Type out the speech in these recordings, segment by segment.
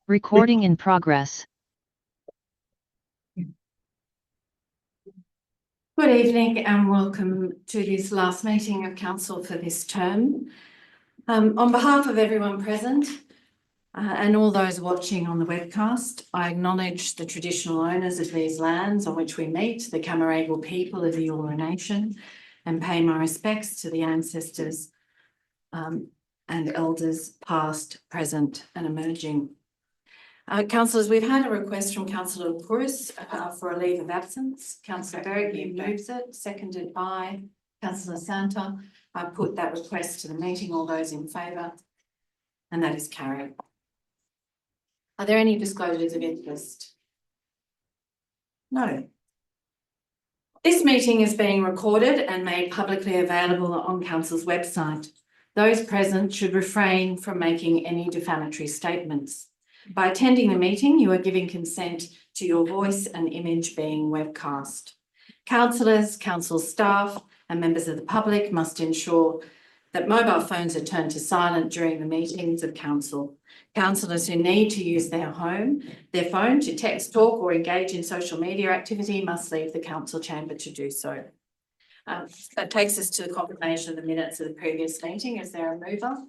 Recording in progress. Good evening and welcome to this last meeting of Council for this term. On behalf of everyone present and all those watching on the webcast, I acknowledge the traditional owners of these lands on which we meet, the Cammeraygal people of the Eora Nation, and pay my respects to the ancestors and elders past, present and emerging. Councillors, we've had a request from Councillor Pouris for a leave of absence. Councillor Berrigan moves it, seconded by Councillor Santa. I put that request to the meeting. All those in favour? And that is carried. Are there any disclosures of interest? No. This meeting is being recorded and made publicly available on Council's website. Those present should refrain from making any defamatory statements. By attending the meeting, you are giving consent to your voice and image being webcast. Councillors, council staff and members of the public must ensure that mobile phones are turned to silent during the meetings of council. Councillors who need to use their phone to text, talk or engage in social media activity must leave the council chamber to do so. That takes us to the confirmation of the minutes of the previous meeting. Is there a mover?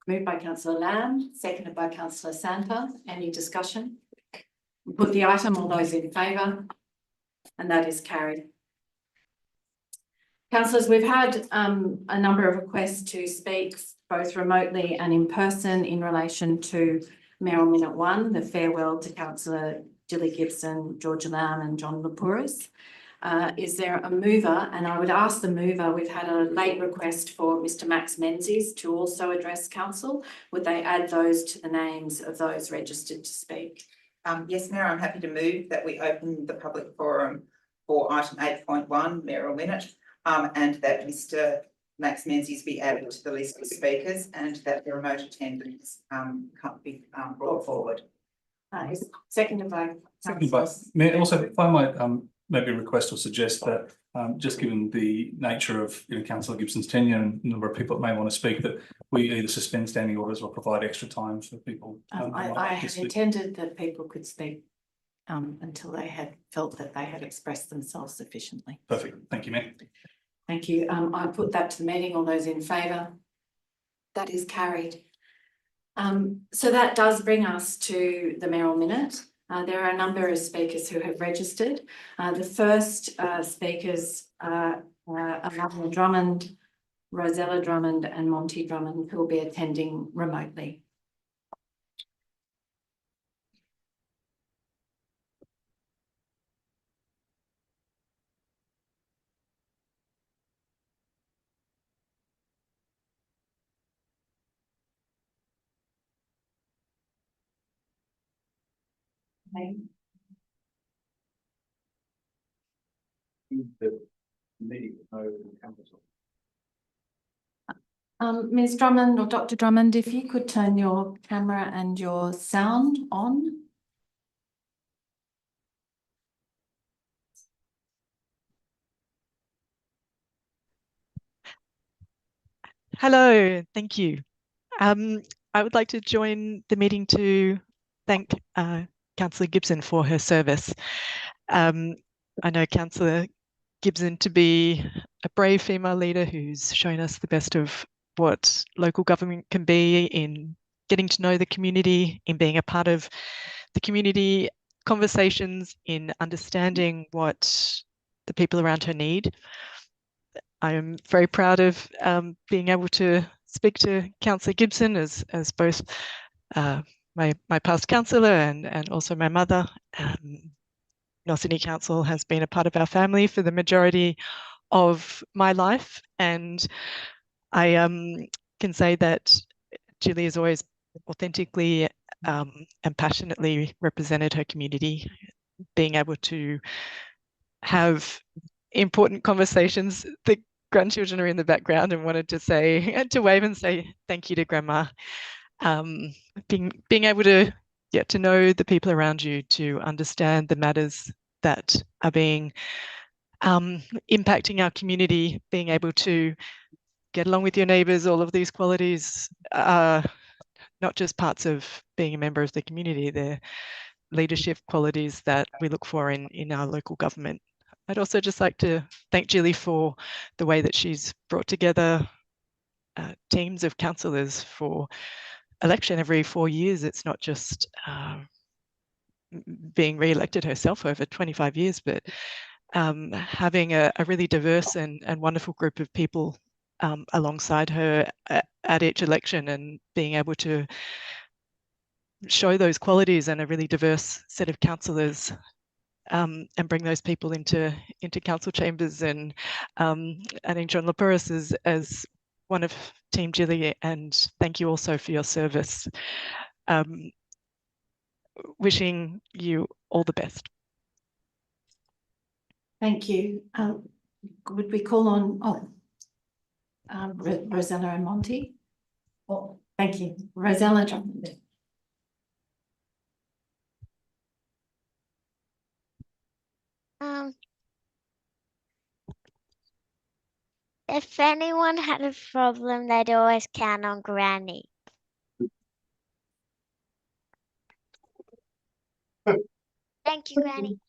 Moved by Councillor Lamb, seconded by Councillor Santa. Any discussion? Put the item, all those in favour, and that is carried. Councillors, we've had a number of requests to speak both remotely and in person in relation to Mayoral Minute 1, the farewell to Councillor Dilly Gibson, Georgia Lamb and John Lapouris. Is there a mover? And I would ask the mover, we've had a late request for Mr Max Menzies to also address council. Would they add those to the names of those registered to speak? Yes, Mayor, I'm happy to move that we open the public forum for item 8.1, Mayoral Minute, and that Mr Max Menzies be added to the list of speakers and that the remote attendance can't be brought forward. Seconded by Mayor, also, if I might maybe request or suggest that just given the nature of Councillor Gibson's tenure and the number of people that may want to speak, that we either suspend standing orders or provide extra time for people. I had intended that people could speak until they had felt that they had expressed themselves sufficiently. Perfect. Thank you, Mayor. Thank you. I put that to the meeting. All those in favour? That is carried. So that does bring us to the Mayoral Minute. There are a number of speakers who have registered. The first speakers are Martin Drummond, Rosella Drummond and Monty Drummond, who will be attending remotely. Okay. Ms Drummond or Dr Drummond, if you could turn your camera and your sound on. Hello, thank you. I would like to join the meeting to thank Councillor Gibson for her service. I know Councillor Gibson to be a brave female leader who's shown us the best of what local government can be in getting to know the community, in being a part of the community conversations, in understanding what the people around her need. I am very proud of being able to speak to Councillor Gibson as both my past councillor and also my mother. North Sydney Council has been a part of our family for the majority of my life, and I can say that Julie has always authentically and passionately represented her community, being able to have important conversations. The grandchildren are in the background and wanted to say, to wave and say thank you to Grandma. Being able to get to know the people around you, to understand the matters that are being impacting our community, being able to get along with your neighbours, all of these qualities are not just parts of being a member of the community, they're leadership qualities that we look for in our local government. I'd also just like to thank Julie for the way that she's brought together teams of councillors for election every 4 years. It's not just being re-elected herself over 25 years, but having a really diverse and wonderful group of people alongside her at each election, and being able to show those qualities and a really diverse set of councillors and bring those people into council chambers, and adding John Lapouris as one of Team Julie, and thank you also for your service. Wishing you all the best. Thank you. Would we call on Rosella and Monty? Oh, thank you. Rosella Drummond. If anyone had a problem, they'd always count on Granny. Thank you, Granny.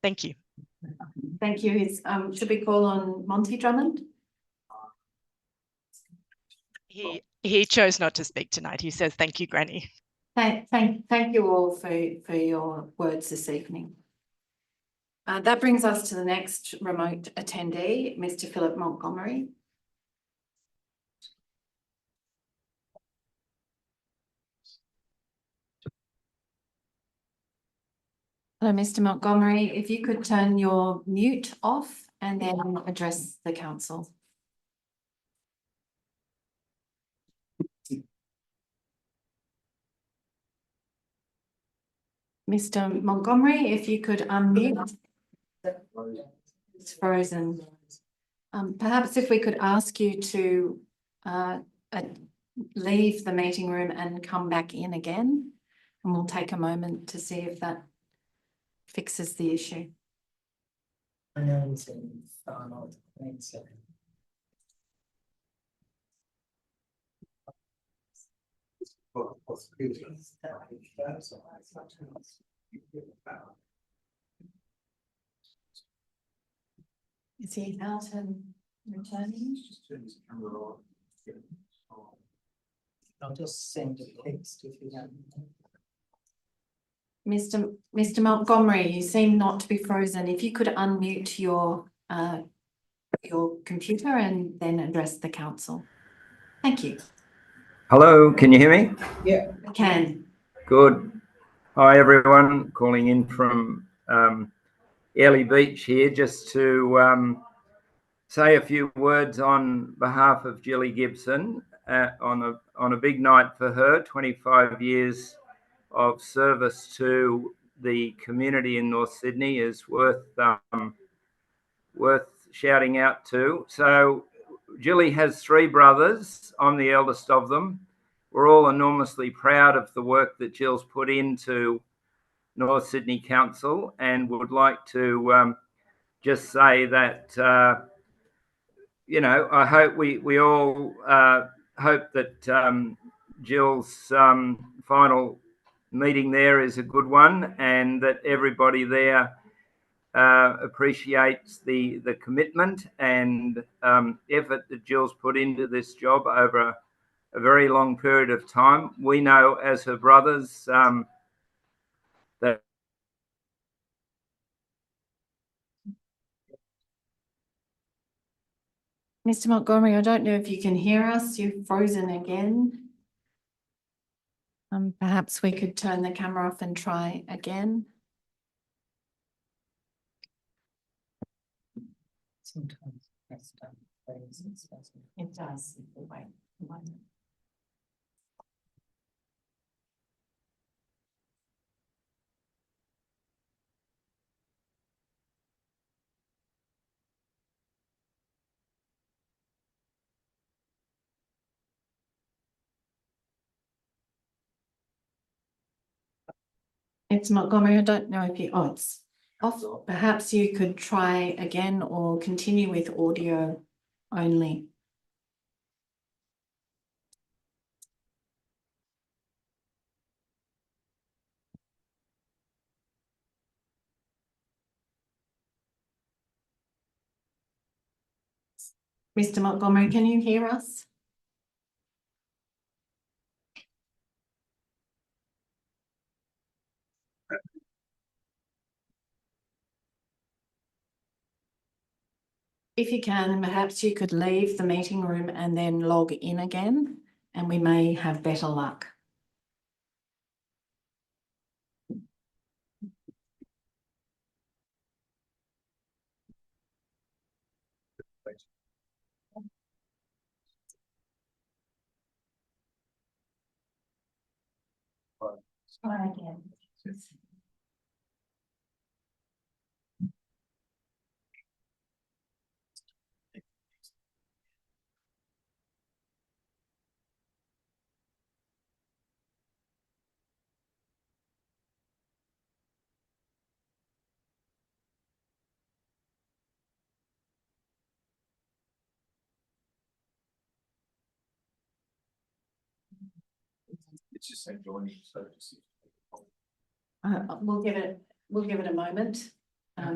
Thank you. Thank you. Should we call on Monty Drummond? He chose not to speak tonight. He says, thank you, Granny. Thank you all for your words this evening. That brings us to the next remote attendee, Mr. Philip Montgomery. Hello, Mr. Montgomery. If you could turn your mute off and then address the council. Mr. Montgomery, if you could unmute. It's frozen. Perhaps if we could ask you to leave the meeting room and come back in again, and we'll take a moment to see if that fixes the issue. Is he out and returning? I'll just send a text if you don't. Mr. Montgomery, you seem not to be frozen. If you could unmute your computer and then address the council. Thank you. Hello, can you hear me? Yeah. I can. Good. Hi, everyone. Calling in from Airlie Beach here, just to say a few words on behalf of Julie Gibson on a big night for her. 25 years of service to the community in North Sydney is worth shouting out to. So Julie has 3 brothers. I'm the eldest of them. We're all enormously proud of the work that Jill's put into North Sydney Council, and would like to just say that, I hope we all hope that Jill's final meeting there is a good one, and that everybody there appreciates the commitment and effort that Jill's put into this job over a very long period of time. We know as her brothers that Mr. Montgomery, I don't know if you can hear us. You've frozen again. Perhaps we could turn the camera off and try again. Sometimes that's done. For instance, doesn't it? It does. Wait a moment. It's Montgomery. I don't know if it's off. Perhaps you could try again or continue with audio only. Mr. Montgomery, can you hear us? If you can, perhaps you could leave the meeting room and then log in again, and we may have better luck. Try again. It's just saying joining, so just. We'll give it a moment.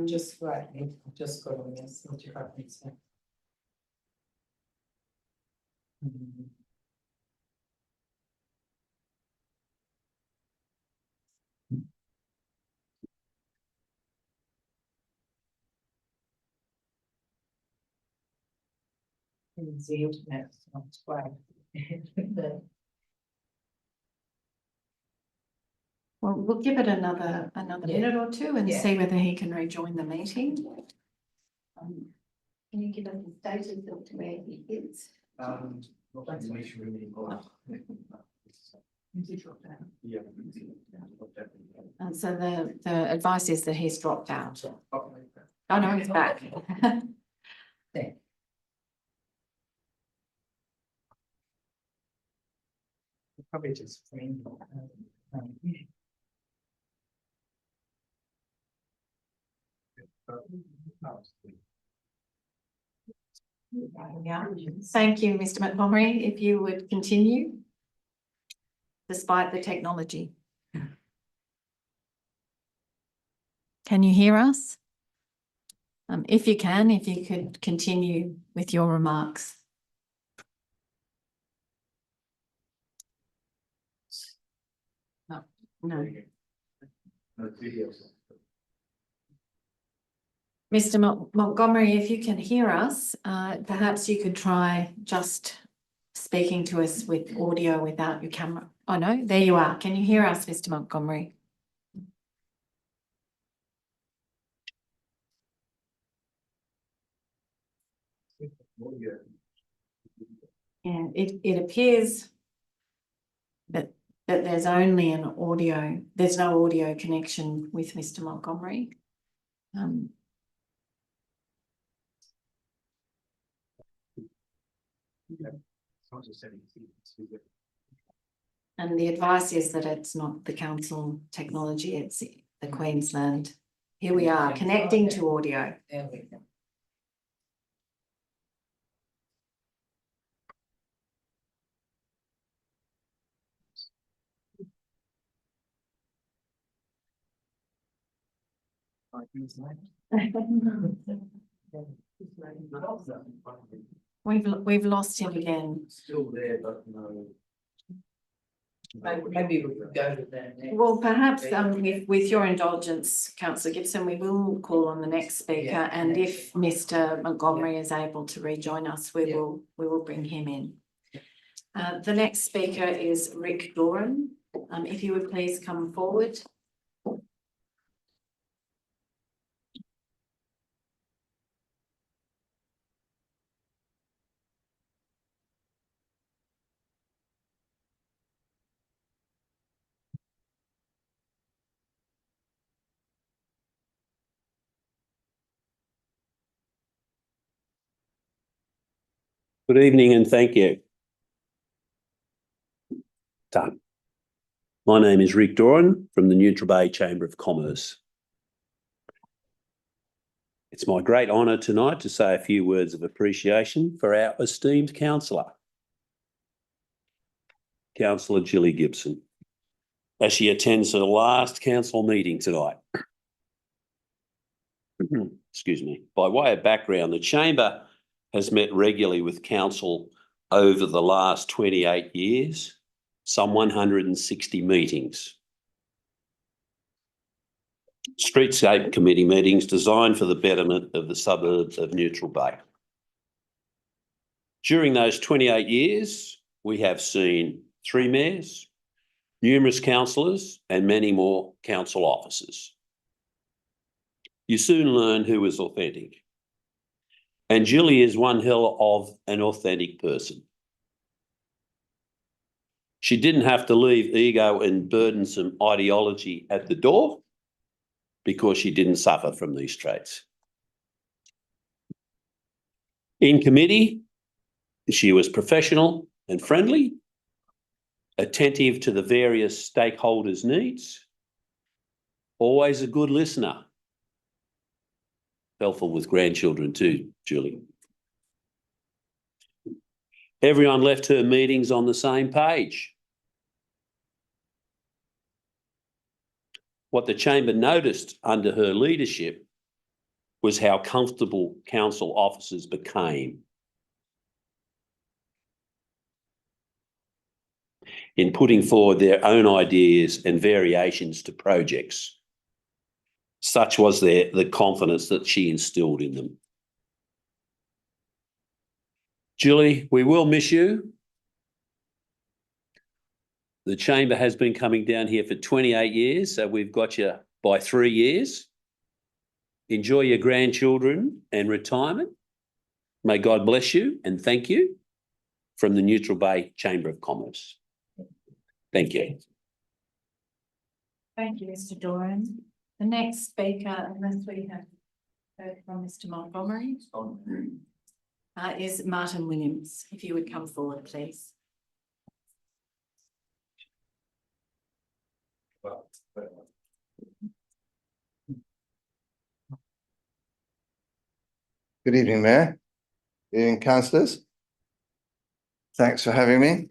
Just right, I've just got on this, what you have to say. The internet, that's right. Well, we'll give it another minute or two and Yeah. see whether he can rejoin the meeting. Can you give us the status of where he is? And so the advice is that he's dropped out. Oh no, he's back. There. Probably just frame. Yeah. Thank you, Mr. Montgomery. If you would continue, despite the technology. Can you hear us? If you can, if you could continue with your remarks. No. Mr. Montgomery, if you can hear us, perhaps you could try just speaking to us with audio without your camera. Oh no, there you are. Can you hear us, Mr. Montgomery? Yeah, it appears that there's only there's no audio connection with Mr. Montgomery. And the advice is that it's not the council technology, it's the Queensland. Here we are connecting to audio. There we go. We've lost him again. Still there, but no. Maybe we could go to that next. Well, perhaps with your indulgence, Councillor Gibson, we will call on the next speaker, Yeah, and next if Mr. Montgomery is able to rejoin us, we will bring him in. The next speaker is Rick Doran. If you would please come forward. Good evening and thank you. Done. My name is Rick Doran from the Neutral Bay Chamber of Commerce. It's my great honour tonight to say a few words of appreciation for our esteemed councillor, Councillor Gilly Gibson, as she attends the last council meeting tonight. Excuse me. By way of background, the Chamber has met regularly with council over the last 28 years, some 160 meetings. Streetscape Committee meetings designed for the betterment of the suburbs of Neutral Bay. During those 28 years, we have seen 3 mayors, numerous councillors and many more council officers. You soon learn who is authentic. And Gilly is one hell of an authentic person. She didn't have to leave ego and burdensome ideology at the door because she didn't suffer from these traits. In committee, she was professional and friendly, attentive to the various stakeholders' needs, always a good listener. Helpful with grandchildren too, Julie. Everyone left her meetings on the same page. What the Chamber noticed under her leadership was how comfortable council officers became in putting forward their own ideas and variations to projects. Such was the confidence that she instilled in them. Julie, we will miss you. The Chamber has been coming down here for 28 years, so we've got you by 3 years. Enjoy your grandchildren and retirement. May God bless you and thank you from the Neutral Bay Chamber of Commerce. Thank you. Thank you, Mr. Doran. The next speaker, unless we have heard from Mr. Montgomery, is Martin Williams. If you would come forward, please. Good evening, Mayor. Good evening, councillors. Thanks for having me.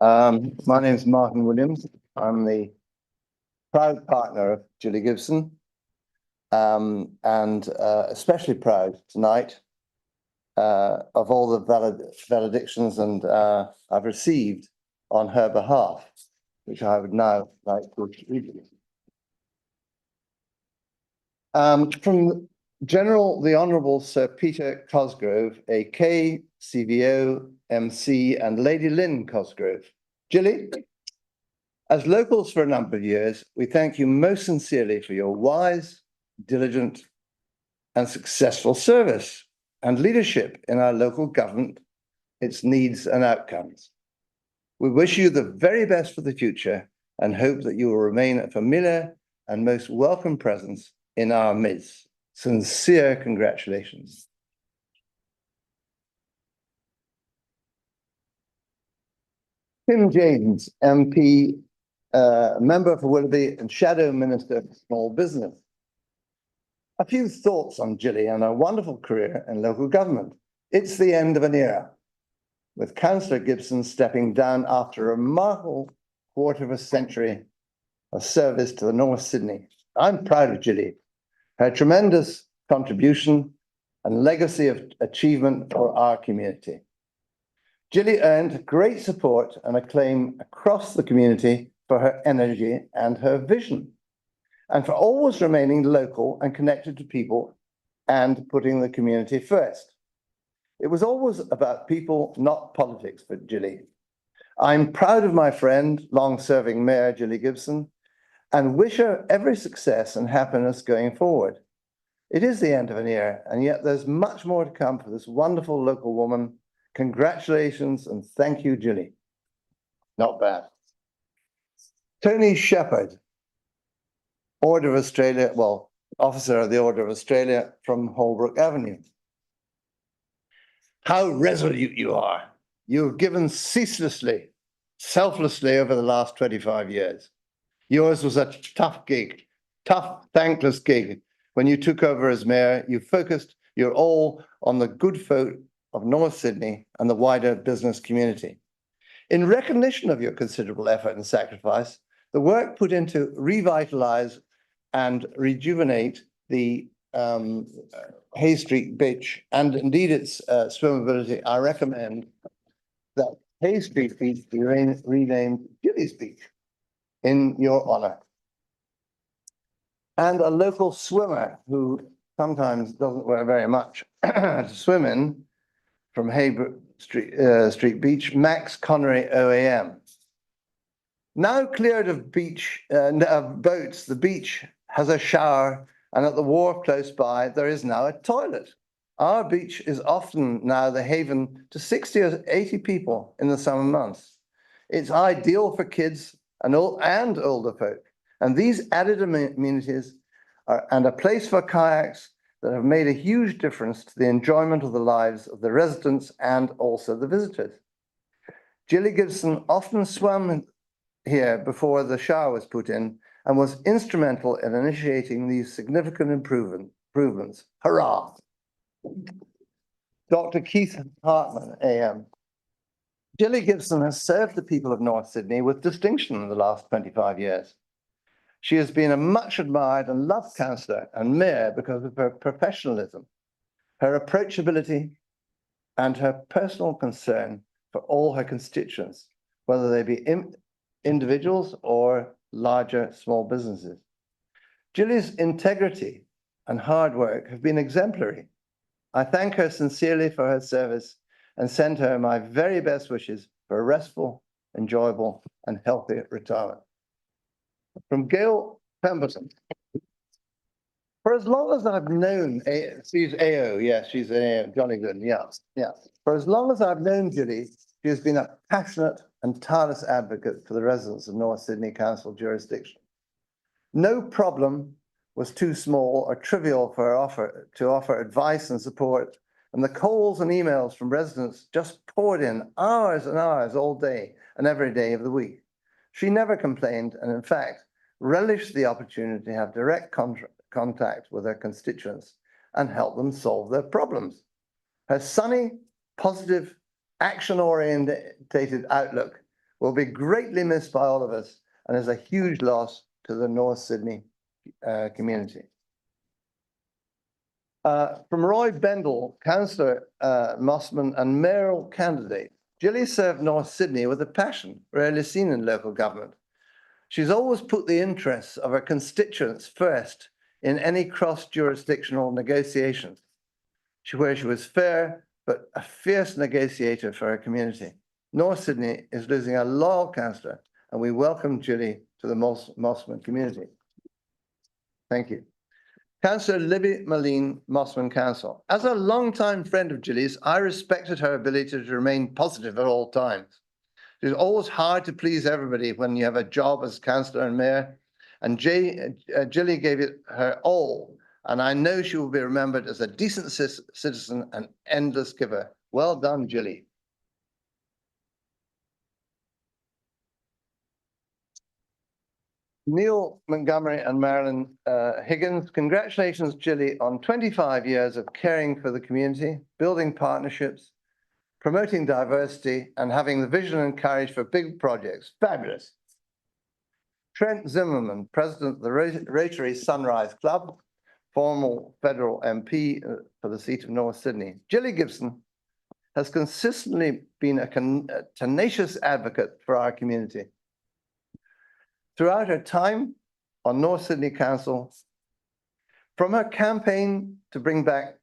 My name is Martin Williams. I'm the proud partner of Gilly Gibson, and especially proud tonight of all the valedictions and I've received on her behalf, which I would now like to read you. From the Honourable Sir Peter Cosgrove, AK, CVO, MC, and Lady Lynn Cosgrove. Gilly, as locals for a number of years, we thank you most sincerely for your wise, diligent, and successful service and leadership in our local government, its needs and outcomes. We wish you the very best for the future and hope that you will remain a familiar and most welcome presence in our midst. Sincere congratulations. Tim James, MP, member for Willoughby and Shadow Minister for Small Business. A few thoughts on Gilly and her wonderful career in local government. It's the end of an era, with Councillor Gibson stepping down after a remarkable quarter of a century of service to the North Sydney. I'm proud of Gilly, her tremendous contribution and legacy of achievement for our community. Gilly earned great support and acclaim across the community for her energy and her vision, and for always remaining local and connected to people and putting the community first. It was always about people, not politics for Gilly. I'm proud of my friend, long-serving Mayor Gilly Gibson, and wish her every success and happiness going forward. It is the end of an era, and yet there's much more to come for this wonderful local woman. Congratulations and thank you, Gilly. Not bad. Tony Shepherd, Order of Australia, Officer of the Order of Australia from Holbrook Avenue. how resolute you are. You've given ceaselessly, selflessly over the last 25 years. Yours was a tough gig, tough, thankless gig. When you took over as mayor, you focused your all on the good folk of North Sydney and the wider business community. In recognition of your considerable effort and sacrifice, the work put in to revitalise and rejuvenate the Hay Street Beach and indeed its swimmability, I recommend that Hay Street Beach be renamed Gillies Beach in your honour. And a local swimmer who sometimes doesn't wear very much to swim in from Hay Street Beach, Max Connery OAM. Now cleared of boats, the beach has a shower, and at the wharf close by, there is now a toilet. Our beach is often now the haven to 60 or 80 people in the summer months. It's ideal for kids and older folk. And these added amenities and a place for kayaks that have made a huge difference to the enjoyment of the lives of the residents and also the visitors. Gilly Gibson often swam here before the shower was put in and was instrumental in initiating these significant improvements. Hurrah! Dr. Keith Hartman, AM. Gilly Gibson has served the people of North Sydney with distinction in the last 25 years. She has been a much admired and loved councillor and mayor because of her professionalism, her approachability, and her personal concern for all her constituents, whether they be individuals or larger small businesses. Gilly's integrity and hard work have been exemplary. I thank her sincerely for her service and send her my very best wishes for a restful, enjoyable, and healthy retirement. From Gail Pemberton. For as long as I've known, she's AO, yes, she's AO, Johnny Good, yeah. For as long as I've known Gilly, she has been a passionate and tireless advocate for the residents of North Sydney Council jurisdiction. No problem was too small or trivial for her to offer advice and support, and the calls and emails from residents just poured in hours and hours all day and every day of the week. She never complained and in fact relished the opportunity to have direct contact with her constituents and help them solve their problems. Her sunny, positive, action-orientated outlook will be greatly missed by all of us and is a huge loss to the North Sydney community. From Roy Bendel, Councillor Mossman and mayoral candidate, Gilly served North Sydney with a passion rarely seen in local government. She's always put the interests of her constituents first in any cross-jurisdictional negotiations, where she was fair but a fierce negotiator for her community. North Sydney is losing a loyal councillor, and we welcome Gilly to the Mossman community. Thank you. Councillor Libby Moline, Mossman Council. As a long-time friend of Gilly's, I respected her ability to remain positive at all times. It's always hard to please everybody when you have a job as councillor and mayor, and Gilly gave it her all, and I know she will be remembered as a decent citizen and endless giver. Well done, Gilly. Neil Montgomery and Marilyn Higgins, congratulations, Gilly, on 25 years of caring for the community, building partnerships, promoting diversity, and having the vision and courage for big projects. Fabulous. Trent Zimmerman, President of the Rotary Sunrise Club, former federal MP for the seat of North Sydney. Gilly Gibson has consistently been a tenacious advocate for our community. Throughout her time on North Sydney Council, from her campaign to bring back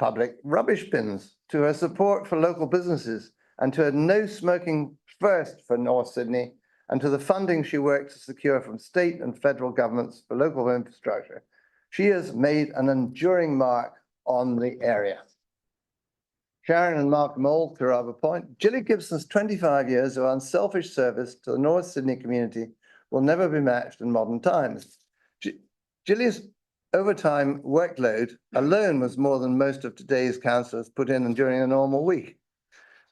public rubbish bins, to her support for local businesses, and to her no smoking first for North Sydney, and to the funding she worked to secure from state and federal governments for local infrastructure, she has made an enduring mark on the area. Sharon and Mark Mould, Carrabba Point. Gilly Gibson's 25 years of unselfish service to the North Sydney community will never be matched in modern times. Gilly's overtime workload alone was more than most of today's councillors put in during a normal week.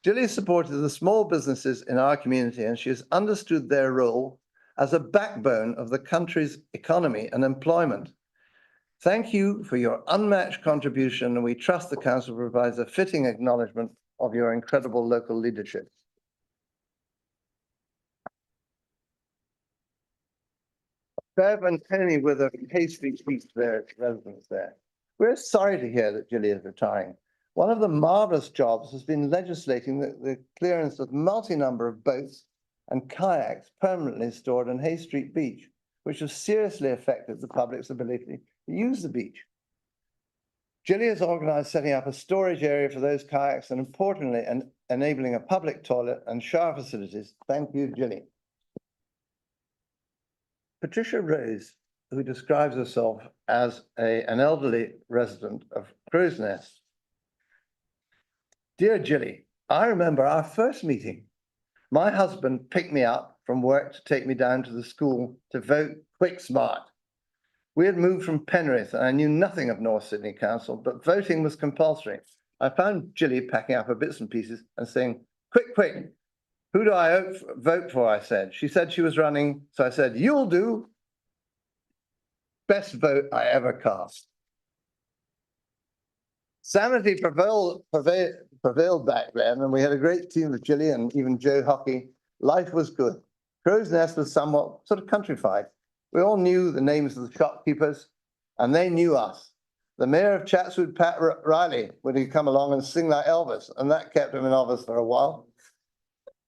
Gilly supported the small businesses in our community, and she has understood their role as a backbone of the country's economy and employment. Thank you for your unmatched contribution, and we trust the council provides a fitting acknowledgement of your incredible local leadership. Bev and Tony were the pastry feast their residents there. We're sorry to hear that Gilly is retiring. One of the marvelous jobs has been legislating the clearance of multi-number of boats and kayaks permanently stored on Hay Street Beach, which has seriously affected the public's ability to use the beach. Gilly has organised setting up a storage area for those kayaks and, importantly, enabling a public toilet and shower facilities. Thank you, Gilly. Patricia Rose, who describes herself as an elderly resident of Crow's Nest. Dear Gilly, I remember our first meeting. My husband picked me up from work to take me down to the school to vote Quick Smart. We had moved from Penrith and I knew nothing of North Sydney Council, but voting was compulsory. I found Gilly packing up her bits and pieces and saying, quick, quick, who do I vote for, I said. She said she was running, so I said, you'll do. Best vote I ever cast. Sanity prevailed back then, and we had a great team with Gilly and even Joe Hockey. Life was good. Crow's Nest was somewhat sort of countrified. We all knew the names of the shopkeepers, and they knew us. The mayor of Chatswood, Pat Riley, would he come along and sing like Elvis, and that kept him in office for a while.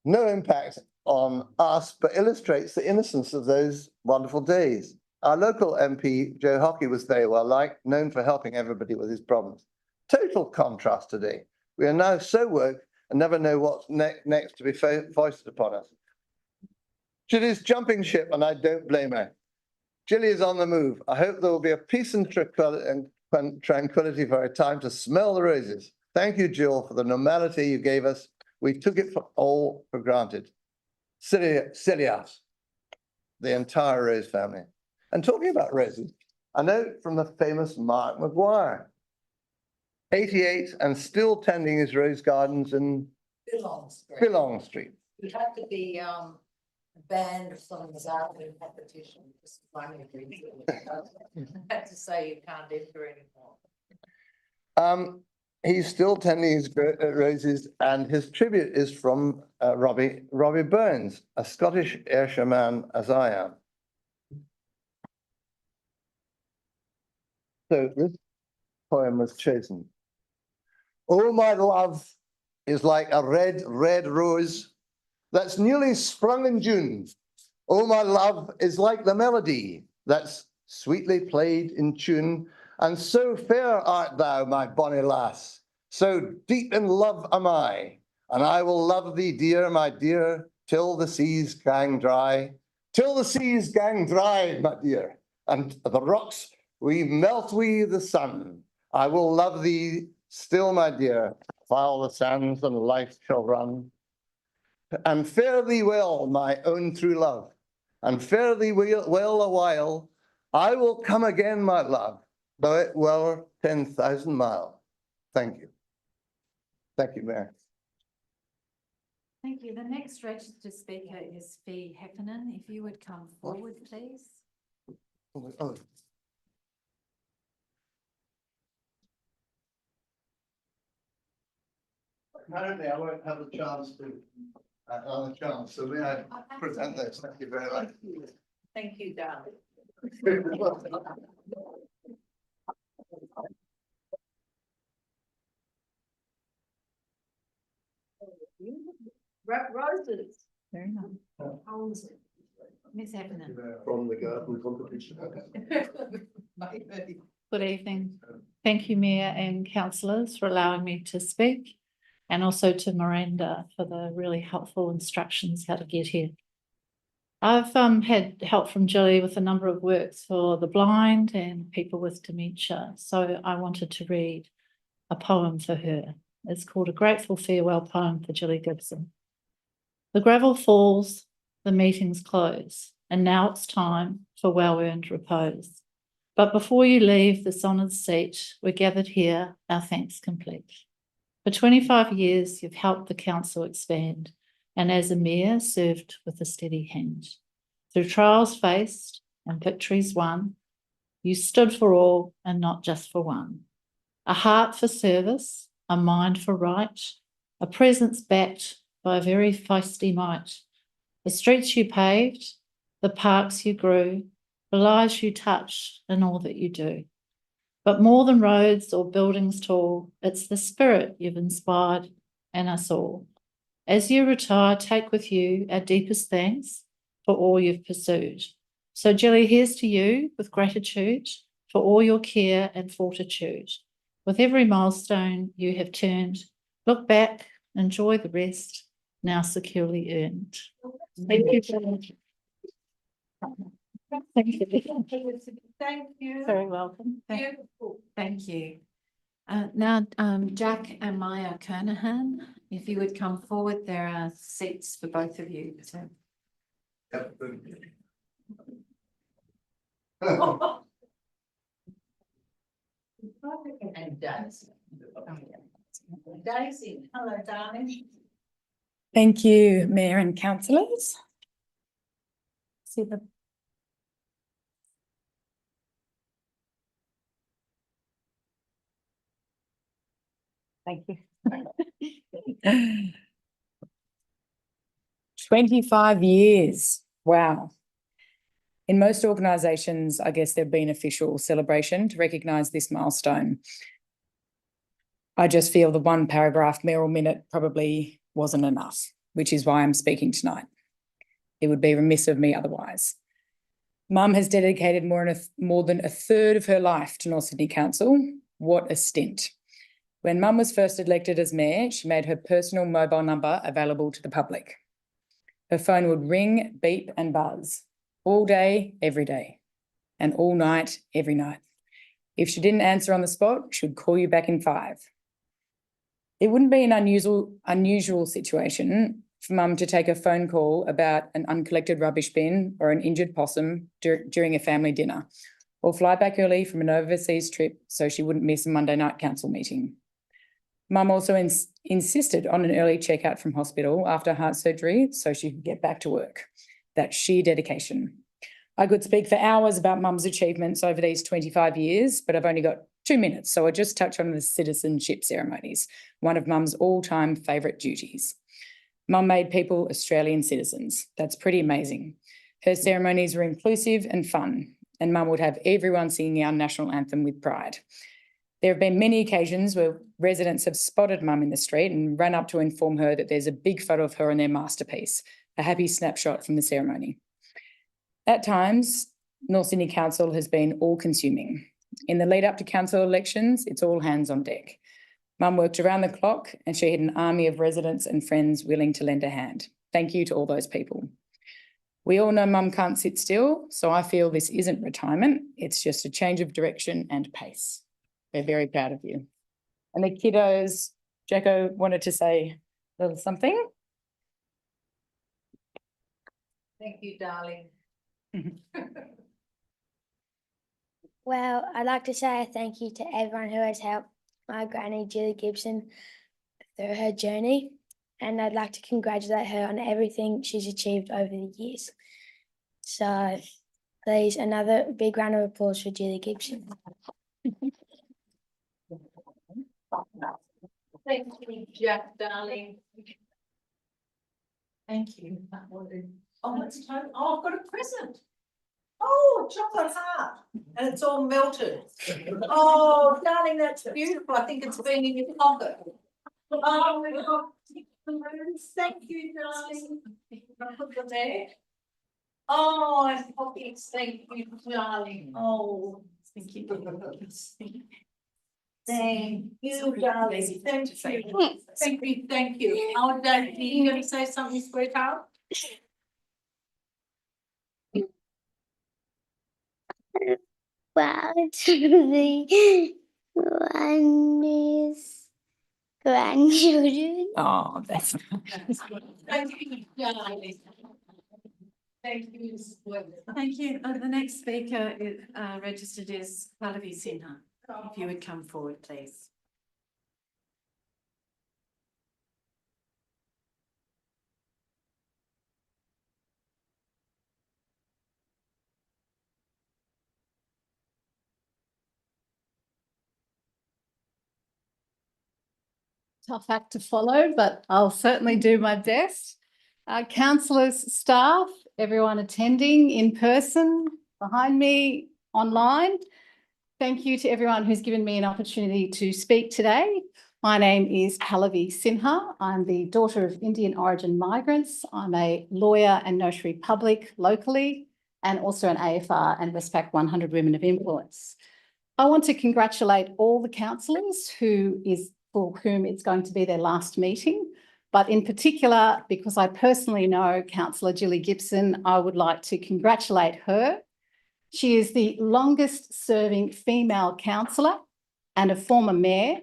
No impact on us, but illustrates the innocence of those wonderful days. Our local MP, Joe Hockey, was very well liked, known for helping everybody with his problems. Total contrast today. We are now so woke and never know what's next to be foisted upon us. Gilly's jumping ship, and I don't blame her. Gilly is on the move. I hope there will be a peace and tranquility for a time to smell the roses. Thank you, Jill, for the normality you gave us. We took it all for granted. Silly us, the entire Rose family. And talking about roses, a note from the famous Mark Maguire. 88 and still tending his rose gardens in Billong Street. You have to be banned from the gardening competition. I have to say you can't enter anymore. He's still tending his roses, and his tribute is from Robbie Burns, a Scottish Ayrshire man as I am. So this poem was chosen. Oh, my love is like a red, red rose that's newly sprung in June. Oh, my love is like the melody that's sweetly played in tune. And so fair art thou, my bonny lass, so deep in love am I, and I will love thee, dear, my dear, till the seas gang dry, till the seas gang dry, my dear, and the rocks we melt we the sun. I will love thee still, my dear, while the sands and life shall run. And fare thee well, my own true love, and fare thee well a while. I will come again, my love, though it were 10,000 miles. Thank you. Thank you, Mayor. Thank you. The next registered speaker is Fee Heffernan. If you would come forward, please. Oh. Apparently, I won't have a chance to, so may I present this? Thank you very much. Thank you, darling. Roses. Very nice. Ms. Heffernan. From the garden competition. Good evening. Thank you, Mayor and councillors, for allowing me to speak, and also to Miranda for the really helpful instructions how to get here. I've had help from Gilly with a number of works for the blind and people with dementia, so I wanted to read a poem for her. It's called A Grateful Farewell Poem for Gilly Gibson. The gravel falls, the meetings close, and now it's time for well-earned repose. But before you leave this honoured seat, we're gathered here, our thanks complete. For 25 years, you've helped the council expand, and as a mayor, served with a steady hand. Through trials faced and victories won, you stood for all and not just for one. A heart for service, a mind for right, a presence backed by a very feisty might. The streets you paved, the parks you grew, the lives you touched in all that you do. But more than roads or buildings tall, it's the spirit you've inspired and us all. As you retire, take with you our deepest thanks for all you've pursued. So Jilly, here's to you with gratitude for all your care and fortitude. With every milestone you have turned, look back, enjoy the rest, now securely earned. Thank you very much. Thank you. Thank you. Very welcome. Beautiful. Thank you. Now, Jack and Maya Kernahan, if you would come forward, there are seats for both of you. So. And Daisy. Daisy, hello, darling. Thank you, Mayor and councillors. See the Thank you. 25 years. Wow. In most organisations, I guess there've been official celebration to recognise this milestone. I just feel the one paragraph mayoral minute probably wasn't enough, which is why I'm speaking tonight. It would be remiss of me otherwise. Mum has dedicated more than a third of her life to North Sydney Council. What a stint. When Mum was first elected as mayor, she made her personal mobile number available to the public. Her phone would ring, beep and buzz all day, every day, and all night, every night. If she didn't answer on the spot, she would call you back in 5. It wouldn't be an unusual situation for Mum to take a phone call about an uncollected rubbish bin or an injured possum during a family dinner, or fly back early from an overseas trip so she wouldn't miss a Monday night council meeting. Mum also insisted on an early checkout from hospital after heart surgery so she could get back to work. That's sheer dedication. I could speak for hours about Mum's achievements over these 25 years, but I've only got 2 minutes, so I'll just touch on the citizenship ceremonies, one of Mum's all-time favourite duties. Mum made people Australian citizens. That's pretty amazing. Her ceremonies were inclusive and fun, and Mum would have everyone singing our national anthem with pride. There have been many occasions where residents have spotted Mum in the street and run up to inform her that there's a big photo of her on their masterpiece, a happy snapshot from the ceremony. At times, North Sydney Council has been all-consuming. In the lead up to council elections, it's all hands on deck. Mum worked around the clock and she had an army of residents and friends willing to lend a hand. Thank you to all those people. We all know Mum can't sit still, so I feel this isn't retirement, it's just a change of direction and pace. We're very proud of you. And the kiddos, Jacko wanted to say a little something. Thank you, darling. Well, I'd like to say a thank you to everyone who has helped my granny Julie Gibson through her journey, and I'd like to congratulate her on everything she's achieved over the years. So please, another big round of applause for Julie Gibson. Thank you, Jack, darling. Thank you. Oh, it's time. Oh, I've got a present. Oh, a chocolate heart, and it's all melted. Oh, darling, that's beautiful. I think it's been in your pocket. Oh, my God. Thank you, darling. I'll put them there. Oh, and pockets. Thank you, darling. Oh, thank you. Thank you, darling. Thank you. Thank you. Thank you. Oh, Dad, are you going to say something, sweetheart? Well, to the grandchildren. Oh, that's Thank you, darling. Thank you. Thank you. The next speaker is, registered is Pallavi Sinha. If you would come forward, please. Tough act to follow, but I'll certainly do my best. Councillors, staff, everyone attending in person, behind me, online. Thank you to everyone who's given me an opportunity to speak today. My name is Pallavi Sinha. I'm the daughter of Indian origin migrants. I'm a lawyer and notary public locally, and also an AFR and Westpac 100 Women of Influence. I want to congratulate all the councillors for whom it's going to be their last meeting, but in particular, because I personally know Councillor Gilly Gibson, I would like to congratulate her. She is the longest serving female councillor and a former mayor,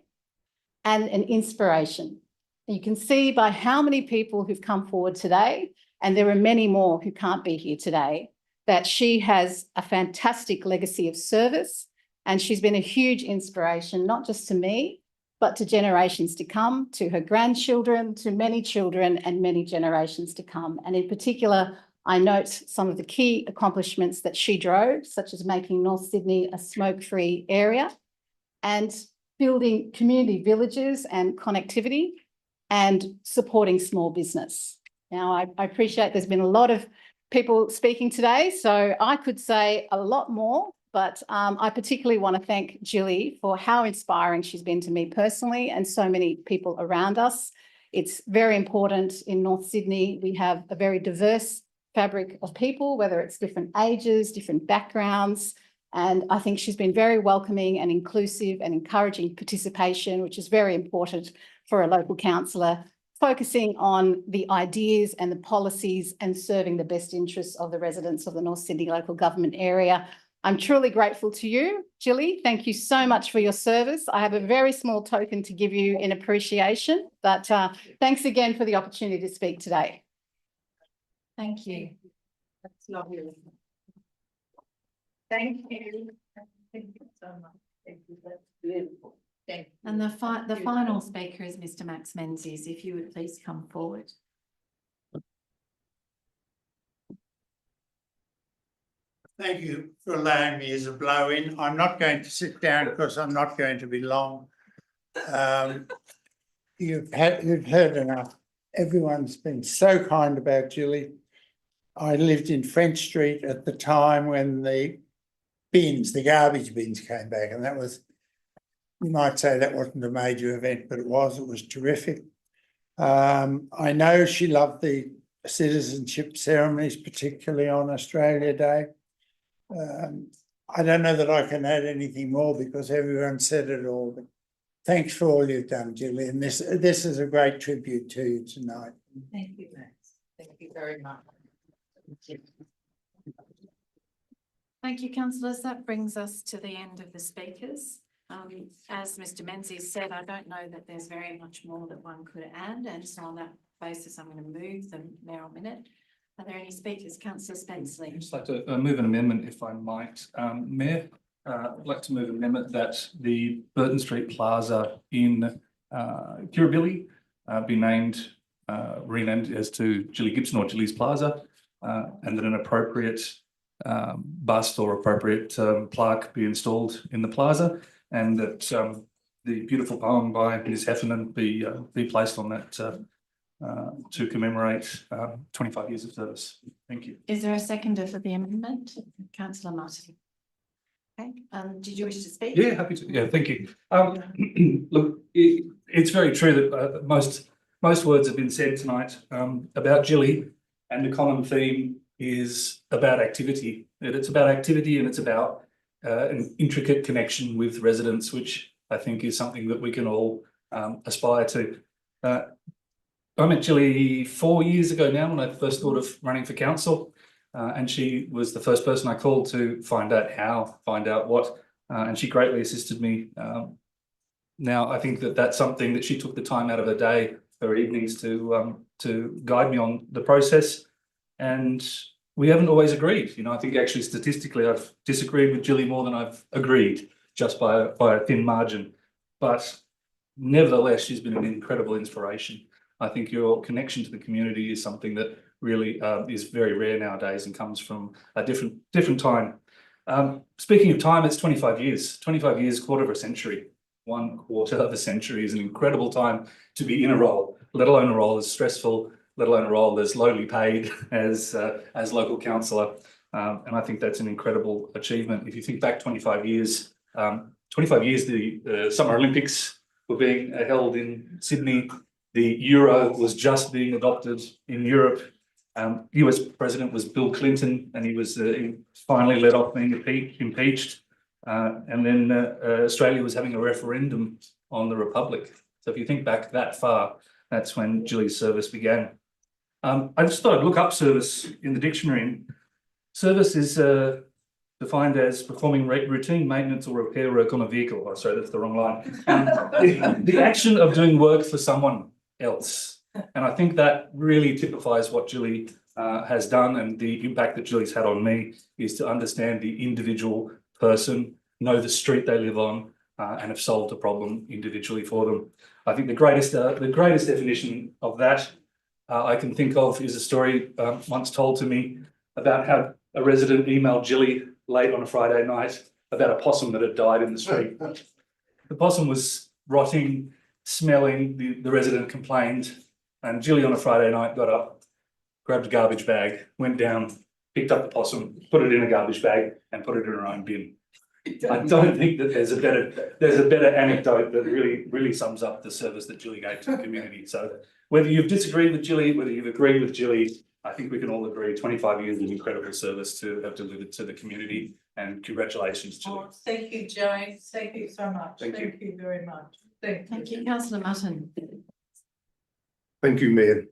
and an inspiration. You can see by how many people who've come forward today, and there are many more who can't be here today, that she has a fantastic legacy of service, and she's been a huge inspiration, not just to me, but to generations to come, to her grandchildren, to many children and many generations to come. And in particular, I note some of the key accomplishments that she drove, such as making North Sydney a smoke-free area and building community villages and connectivity and supporting small business. Now, I appreciate there's been a lot of people speaking today, so I could say a lot more, but I particularly want to thank Gilly for how inspiring she's been to me personally and so many people around us. It's very important in North Sydney. We have a very diverse fabric of people, whether it's different ages, different backgrounds, and I think she's been very welcoming and inclusive and encouraging participation, which is very important for a local councillor, focusing on the ideas and the policies and serving the best interests of the residents of the North Sydney local government area. I'm truly grateful to you, Gilly. Thank you so much for your service. I have a very small token to give you in appreciation, but thanks again for the opportunity to speak today. Thank you. That's lovely. Thank you. Thank you so much. Thank you. That's beautiful. Thank you. And the final speaker is Mr. Max Menzies. If you would please come forward. Thank you for allowing me as a blow-in. I'm not going to sit down because I'm not going to be long. You've heard enough. Everyone's been so kind about Gilly. I lived in French Street at the time when the garbage bins came back, and that was, you might say that wasn't a major event, but it was terrific. I know she loved the citizenship ceremonies, particularly on Australia Day. I don't know that I can add anything more because everyone said it all, but thanks for all you've done, Gilly, and this is a great tribute to you tonight. Thank you, Max. Thank you very much. Thank you, councillors. That brings us to the end of the speakers. As Mr. Menzies said, I don't know that there's very much more that one could add, and so on that basis, I'm going to move the mayoral minute. Are there any speakers? Councillor Spenceley. I'd just like to move an amendment, if I might. Mayor, I'd like to move an amendment that the Burton Street Plaza in Kirribilli be renamed as to Gilly Gibson or Gilly's Plaza, and that an appropriate bust or appropriate plaque be installed in the plaza, and that the beautiful poem by Ms. Heffernan be placed on that to commemorate 25 years of service. Thank you. Is there a seconder for the amendment? Councillor Martin. Okay, did you wish to speak? Yeah, happy to. Yeah, thank you. Look, it's very true that most words have been said tonight about Gilly, and the common theme is about activity. It's about activity, and it's about an intricate connection with residents, which I think is something that we can all aspire to. I met Gilly 4 years ago now when I first thought of running for council, and she was the first person I called to find out how, find out what, and she greatly assisted me. Now, I think that that's something that she took the time out of her day, her evenings, to guide me on the process. And we haven't always agreed. I think actually statistically I've disagreed with Jilly more than I've agreed, just by a thin margin. But nevertheless, she's been an incredible inspiration. I think your connection to the community is something that really is very rare nowadays and comes from a different time. Speaking of time, it's 25 years. 25 years, quarter of a century. 1/4 of a century is an incredible time to be in a role, let alone a role as stressful, let alone a role as lowly paid as local councillor. And I think that's an incredible achievement. If you think back 25 years, the Summer Olympics were being held in Sydney. The Euro was just being adopted in Europe. US President was Bill Clinton, and he was finally let off being impeached. And then Australia was having a referendum on the Republic. So if you think back that far, that's when Jilly's service began. I just thought I'd look up service in the dictionary. Service is defined as performing routine maintenance or repair work on a vehicle. Oh, sorry, that's the wrong line. The action of doing work for someone else. And I think that really typifies what Jilly has done, and the impact that Jilly's had on me is to understand the individual person, know the street they live on, and have solved a problem individually for them. I think the greatest definition of that I can think of is a story once told to me about how a resident emailed Jilly late on a Friday night about a possum that had died in the street. The possum was rotting, smelling, the resident complained, and Jilly on a Friday night got up, grabbed a garbage bag, went down, picked up the possum, put it in a garbage bag and put it in her own bin. I don't think that there's a better anecdote that really sums up the service that Jilly gave to the community. So whether you've disagreed with Jilly, whether you've agreed with Jilly, I think we can all agree 25 years of incredible service to have delivered to the community, and congratulations, Jilly. Oh, thank you, James. Thank you so much. Thank you. Thank you very much. Thank you, Councillor Mutton. Thank you, Mayor.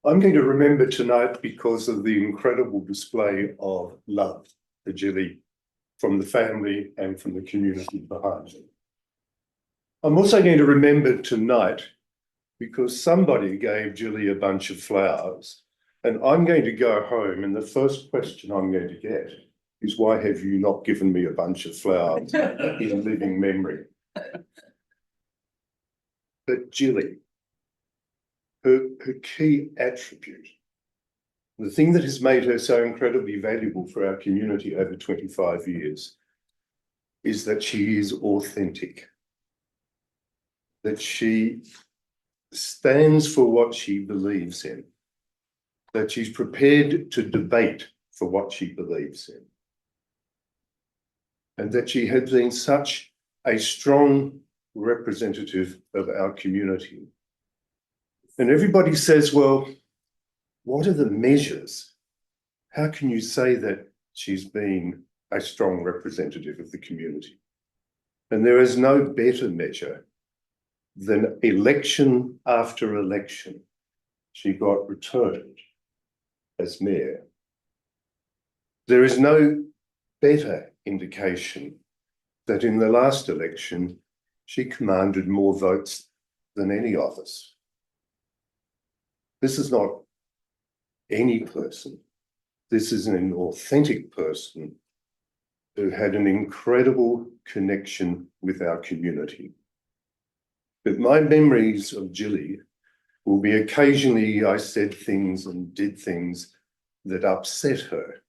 I'm going to remember tonight because of the incredible display of love for Jilly from the family and from the community behind her. I'm also going to remember tonight because somebody gave Jilly a bunch of flowers, and I'm going to go home and the first question I'm going to get is, why have you not given me a bunch of flowers in living memory? But Jilly, her key attribute, the thing that has made her so incredibly valuable for our community over 25 years, is that she is authentic, that she stands for what she believes in, that she's prepared to debate for what she believes in, and that she has been such a strong representative of our community. And everybody says, well, what are the measures? How can you say that she's been a strong representative of the community? And there is no better measure than election after election. She got returned as mayor. There is no better indication that in the last election, she commanded more votes than any of us. This is not any person. This is an authentic person who had an incredible connection with our community. But my memories of Jilly will be occasionally I said things and did things that upset her.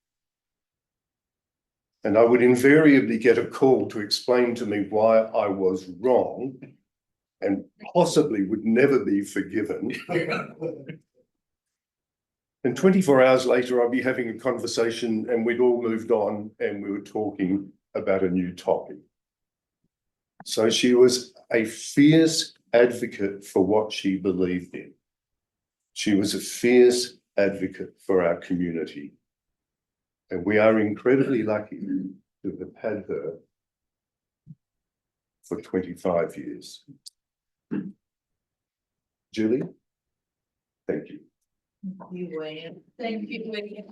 And I would invariably get a call to explain to me why I was wrong and possibly would never be forgiven. And 24 hours later, I'd be having a conversation and we'd all moved on and we were talking about a new topic. So she was a fierce advocate for what she believed in. She was a fierce advocate for our community. And we are incredibly lucky to have had her for 25 years. Julie, thank you. Thank you, William. Thank you, William.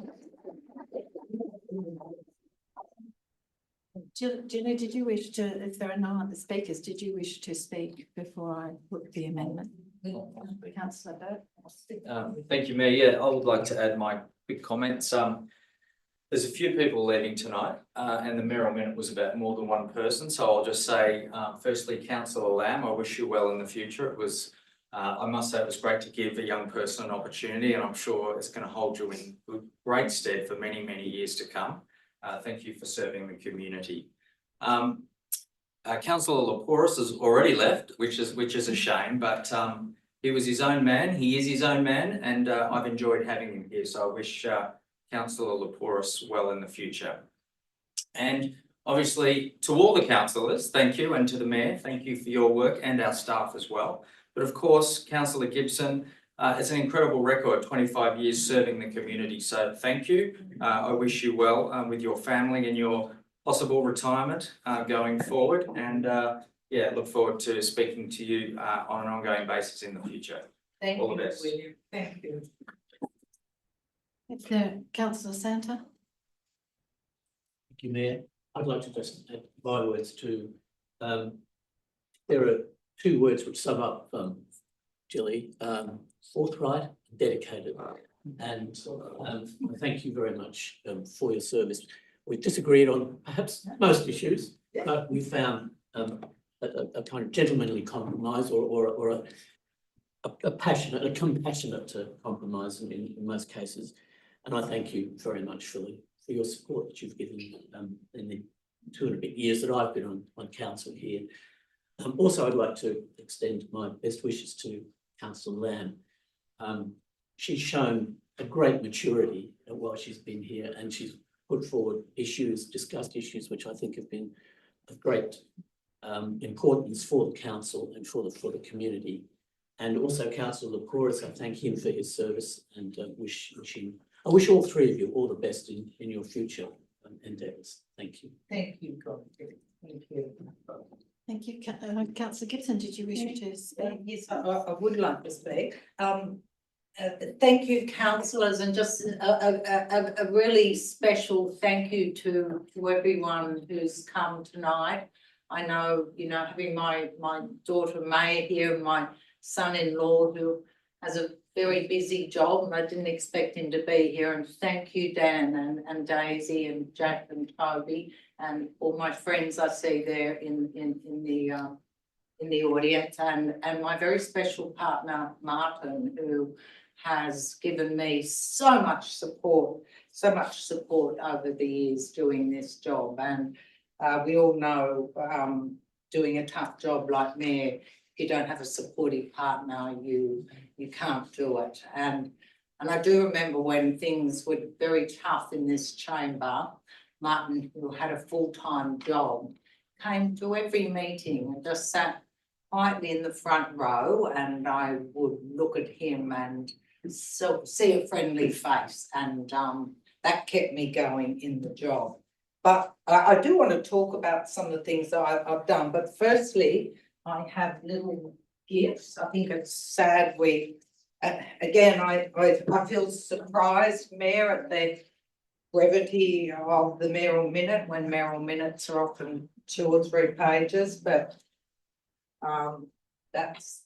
Julie, did you wish to, if there are no other speakers, did you wish to speak before I put the amendment? Councillor Burt? Thank you, Mayor. Yeah, I would like to add my quick comments. There's a few people leaving tonight, and the Merrill Minute was about more than one person. So I'll just say, firstly, Councillor Lamb, I wish you well in the future. It was, I must say, it was great to give a young person an opportunity, and I'm sure it's going to hold you in great stead for many, many years to come. Thank you for serving the community. Councillor Lapouris has already left, which is a shame, but he was his own man. He is his own man, and I've enjoyed having him here. So I wish Councillor Lapouris well in the future. And obviously to all the councillors, thank you, and to the Mayor, thank you for your work, and our staff as well. But of course, Councillor Gibson, it's an incredible record, 25 years serving the community. So thank you. I wish you well with your family and your possible retirement going forward. And yeah, look forward to speaking to you on an ongoing basis in the future. Thank All you, the best. William. Thank you. Councillor Santa. Thank you, Mayor. I'd like to just add my words to, there are two words which sum up Jilly, forthright, dedicated. And thank you very much for your service. We disagreed on perhaps most issues, but we found a kind of gentlemanly compromise or a passionate, a compassionate compromise in most cases. And I thank you very much for your support that you've given in the 2 and a bit years that I've been on council here. Also, I'd like to extend my best wishes to Councillor Lamb. She's shown a great maturity while she's been here, and she's put forward issues, discussed issues, which I think have been of great importance for the council and for the community. And also Councillor Lapouris, I thank him for his service, and I wish all three of you all the best in your future endeavours. Thank you. Thank you, God. Thank you. Thank you. Councillor Gibson, did you wish to speak? Yes, I would like to speak. Thank you, councillors, and just a really special thank you to everyone who's come tonight. I know, having my daughter May here, and my son-in-law who has a very busy job, and I didn't expect him to be here. And thank you, Dan and Daisy and Jack and Toby, and all my friends I see there in the audience, and my very special partner Martin, who has given me so much support over the years doing this job. And we all know doing a tough job like Mayor, if you don't have a supportive partner, you can't do it. And I do remember when things were very tough in this chamber, Martin, who had a full-time job, came to every meeting and just sat quietly in the front row, and I would look at him and see a friendly face, and that kept me going in the job. But I do want to talk about some of the things that I've done. But firstly, I have little gifts. I think it's sad again, I feel surprised, Mayor, at the brevity of the Merrill Minute, when Merrill Minutes are often 2 or 3 pages, but that's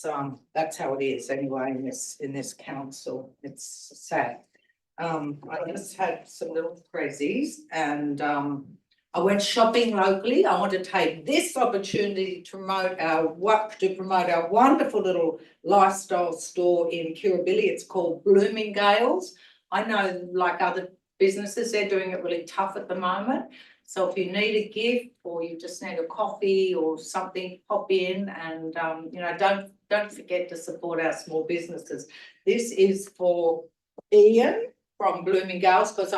how it is anyway in this council. It's sad. I just had some little prezzies, and I went shopping locally. I want to take this opportunity to promote our wonderful little lifestyle store in Kirribilli. It's called Bloomingdale's. I know, like other businesses, they're doing it really tough at the moment. So if you need a gift, or you just need a coffee or something, pop in, and don't forget to support our small businesses. This is for Ian from Bloomingdale's, because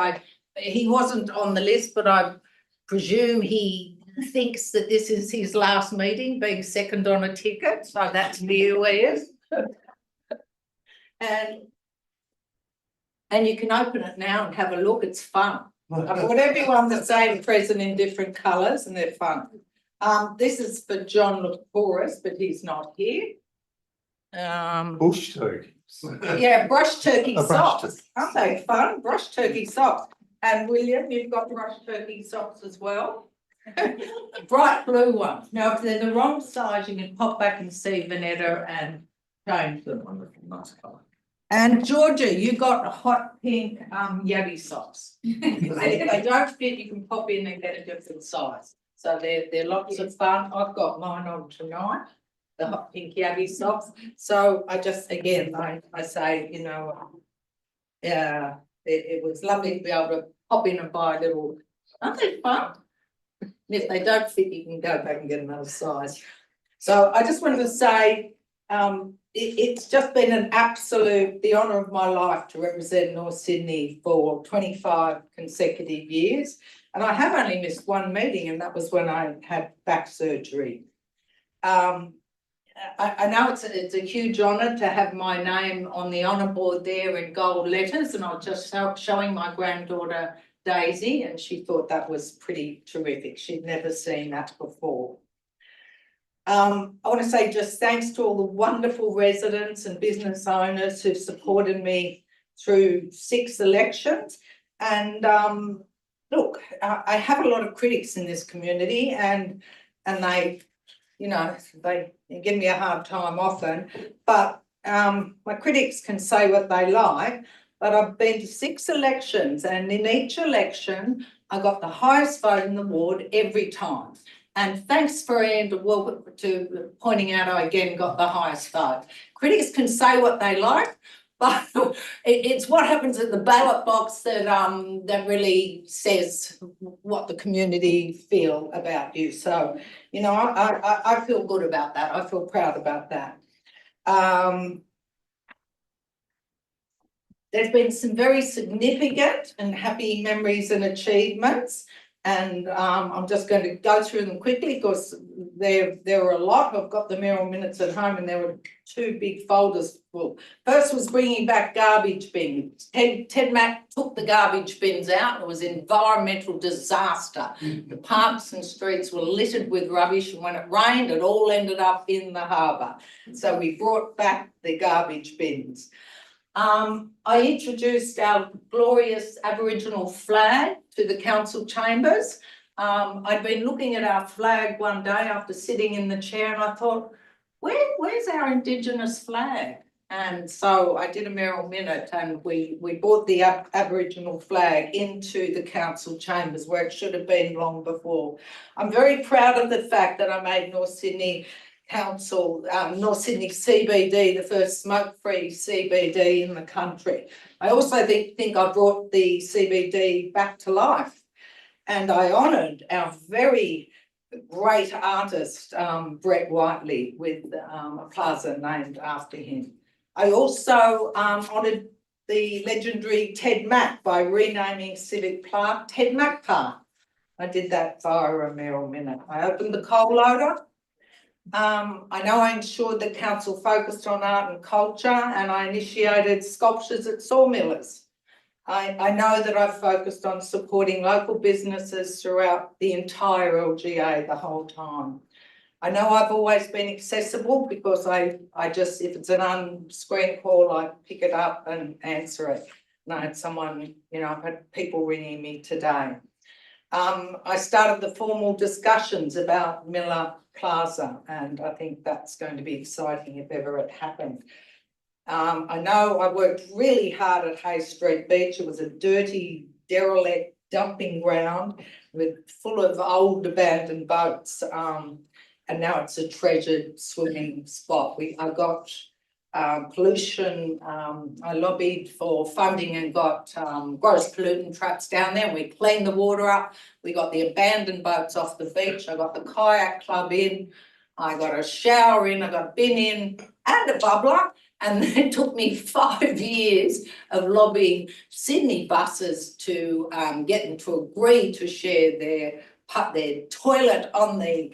he wasn't on the list, but I presume he thinks that this is his last meeting, being second on a ticket. So that's new, Ian. And you can open it now and have a look. It's fun. I bought everyone the same present in different colours, and they're fun. This is for John Lapouris, but he's not here. Bush turkeys. Yeah, brush turkey socks. Aren't they fun? Brush turkey socks. And William, you've got brush turkey socks as well. Bright blue ones. Now, if they're the wrong size, you can pop back and see Vanetta and change them. Nice colour. And Georgia, you got hot pink yabby socks. If they don't fit, you can pop in and get a different size. So they're lots of fun. I've got mine on tonight, the hot pink yabby socks. So I just, again, I say, you know, yeah, it was lovely to be able to pop in and buy a little, aren't they fun? If they don't fit, you can go back and get another size. So I just wanted to say, it's just been an absolute, the honour of my life to represent North Sydney for 25 consecutive years. And I have only missed one meeting, and that was when I had back surgery. I know it's a huge honour to have my name on the honour board there in gold letters, and I was just showing my granddaughter Daisy, and she thought that was pretty terrific. She'd never seen that before. I want to say just thanks to all the wonderful residents and business owners who've supported me through 6 elections. And look, I have a lot of critics in this community, and they, you know, they give me a hard time often, but my critics can say what they like, but I've been to 6 elections, and in each election, I got the highest vote in the ward every time. And thanks for Anne to pointing out I again got the highest vote. Critics can say what they like, but it's what happens at the ballot box that that really says what the community feel about you. So, you know, I feel good about that. I feel proud about that. There's been some very significant and happy memories and achievements. And I'm just going to go through them quickly because there were a lot. I've got the Mayoral minutes at home, and there were 2 big folders full. First was bringing back garbage bins. Ted Mack took the garbage bins out. It was an environmental disaster. The parks and streets were littered with rubbish, and when it rained, it all ended up in the harbour. So we brought back the garbage bins. I introduced our glorious Aboriginal flag to the council chambers. I'd been looking at our flag one day after sitting in the chair, and I thought, where's our Indigenous flag? And so I did a Mayoral minute, and we brought the Aboriginal flag into the council chambers where it should have been long before. I'm very proud of the fact that I made North Sydney Council, North Sydney CBD, the first smoke-free CBD in the country. I also think I brought the CBD back to life, and I honoured our very great artist, Brett Whiteley, with a plaza named after him. I also honoured the legendary Ted Mack by renaming Civic Park Ted Mack Park. I did that via a Mayoral minute. I opened the coal loader. I know I ensured that council focused on art and culture, and I initiated sculptures at sawmillers. I know that I've focused on supporting local businesses throughout the entire LGA the whole time. I know I've always been accessible because I just, if it's an unscreened call, I pick it up and answer it. And I had someone, you know, I've had people ringing me today. I started the formal discussions about Miller Plaza, and I think that's going to be exciting if ever it happens. I know I worked really hard at Hay Street Beach. It was a dirty, derelict dumping ground full of old abandoned boats, and now it's a treasured swimming spot. I got pollution. I lobbied for funding and got gross pollutant traps down there. We cleaned the water up. We got the abandoned boats off the beach. I got the kayak club in. I got a shower in. I got a bin in and a bubbler. And it took me 5 years of lobbying Sydney buses to get them to agree to share their toilet on the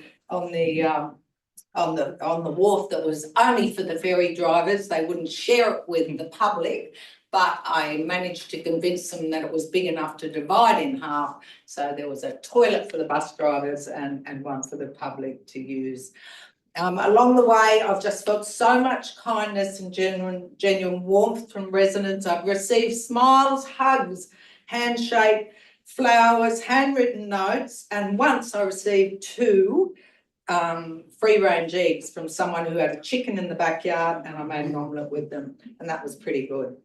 wharf that was only for the ferry drivers. They wouldn't share it with the public, but I managed to convince them that it was big enough to divide in half. So there was a toilet for the bus drivers and one for the public to use. Along the way, I've just felt so much kindness and genuine warmth from residents. I've received smiles, hugs, handshake, flowers, handwritten notes, and once I received 2 free range eggs from someone who had a chicken in the backyard, and I made an omelette with them, and that was pretty good.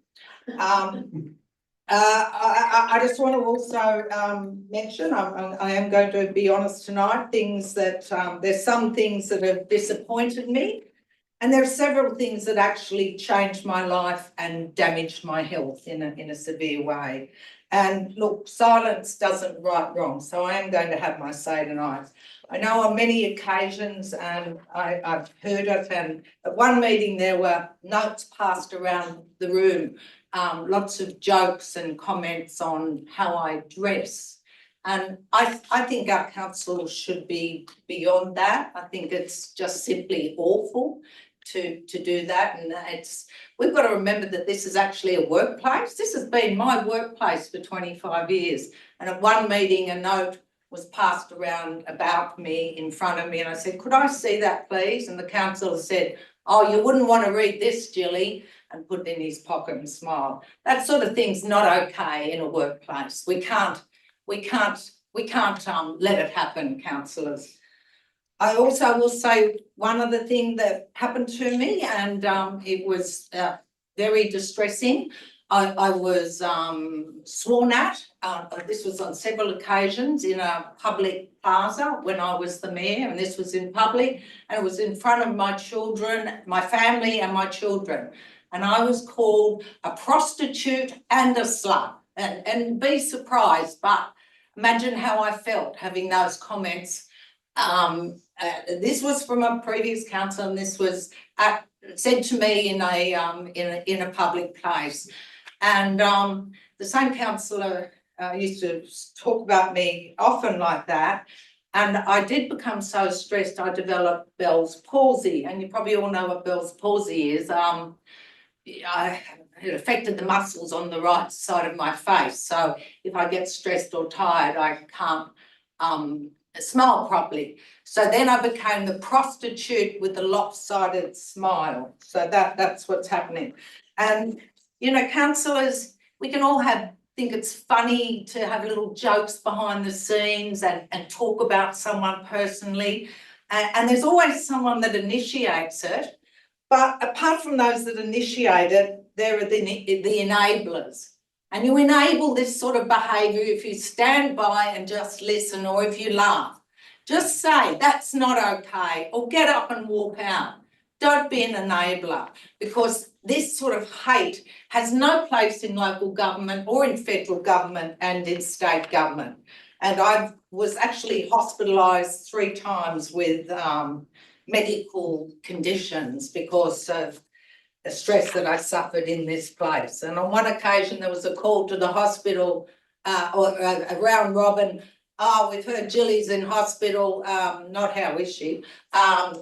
I just want to also mention, I am going to be honest tonight, things that there's some things that have disappointed me, and there are several things that actually changed my life and damaged my health in a severe way. And look, silence doesn't right wrong, so I am going to have my say tonight. I know on many occasions, and I've heard it, and at one meeting there were notes passed around the room, lots of jokes and comments on how I dress. And I think our council should be beyond that. I think it's just simply awful to do that. And we've got to remember that this is actually a workplace. This has been my workplace for 25 years. And at one meeting, a note was passed around about me in front of me, and I said, could I see that please? And the councillor said, oh, you wouldn't want to read this, Jilly, and put it in his pocket and smile. That sort of thing's not okay in a workplace. We can't let it happen, councillors. I also will say one other thing that happened to me, and it was very distressing. I was sworn at. This was on several occasions in a public plaza when I was the mayor, and this was in public, and it was in front of my children, my family and my children. And I was called a prostitute and a slut. And be surprised, but imagine how I felt having those comments. This was from a previous council, and this was said to me in a public place. And the same councillor used to talk about me often like that. And I did become so stressed, I developed Bell's palsy. And you probably all know what Bell's palsy is. It affected the muscles on the right side of my face. So if I get stressed or tired, I can't smile properly. So then I became the prostitute with the lopsided smile. So that's what's happening. And you know, councillors, we can all think it's funny to have little jokes behind the scenes and talk about someone personally. And there's always someone that initiates it. But apart from those that initiate it, there are the enablers. And you enable this sort of behaviour if you stand by and just listen, or if you laugh. Just say, that's not okay, or get up and walk out. Don't be an enabler, because this sort of hate has no place in local government or in federal government and in state government. And I was actually hospitalised 3 times with medical conditions because of the stress that I suffered in this place. And on one occasion, there was a call to the hospital or a round robin. Oh, we've heard Jilly's in hospital. Not how is she?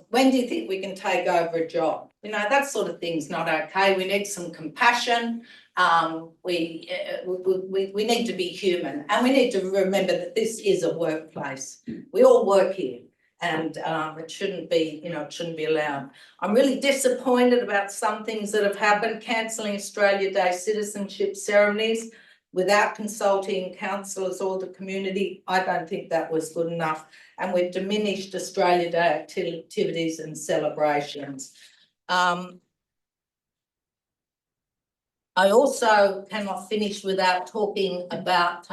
When do you think we can take over a job? You know, that sort of thing's not okay. We need some compassion. We need to be human, and we need to remember that this is a workplace. We all work here, and it shouldn't be, you know, it shouldn't be allowed. I'm really disappointed about some things that have happened, cancelling Australia Day citizenship ceremonies without consulting councillors or the community. I don't think that was good enough. And we've diminished Australia Day activities and celebrations. I also cannot finish without talking about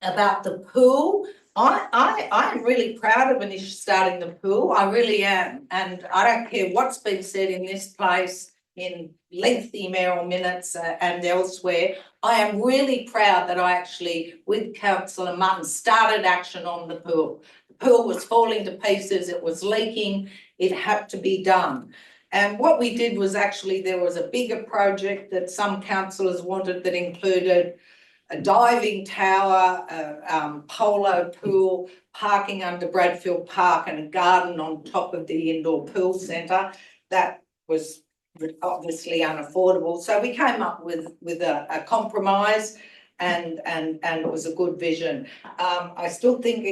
the pool. I'm really proud of Anish starting the pool. I really am. And I don't care what's been said in this place in lengthy mayoral minutes and elsewhere. I am really proud that I actually, with Councillor Mutton, started action on the pool. The pool was falling to pieces, it was leaking, it had to be done. And what we did was actually, there was a bigger project that some councillors wanted that included a diving tower, a polo pool, parking under Bradfield Park, and a garden on top of the indoor pool centre. That was obviously unaffordable. So we came up with a compromise, and it was a good vision. I still think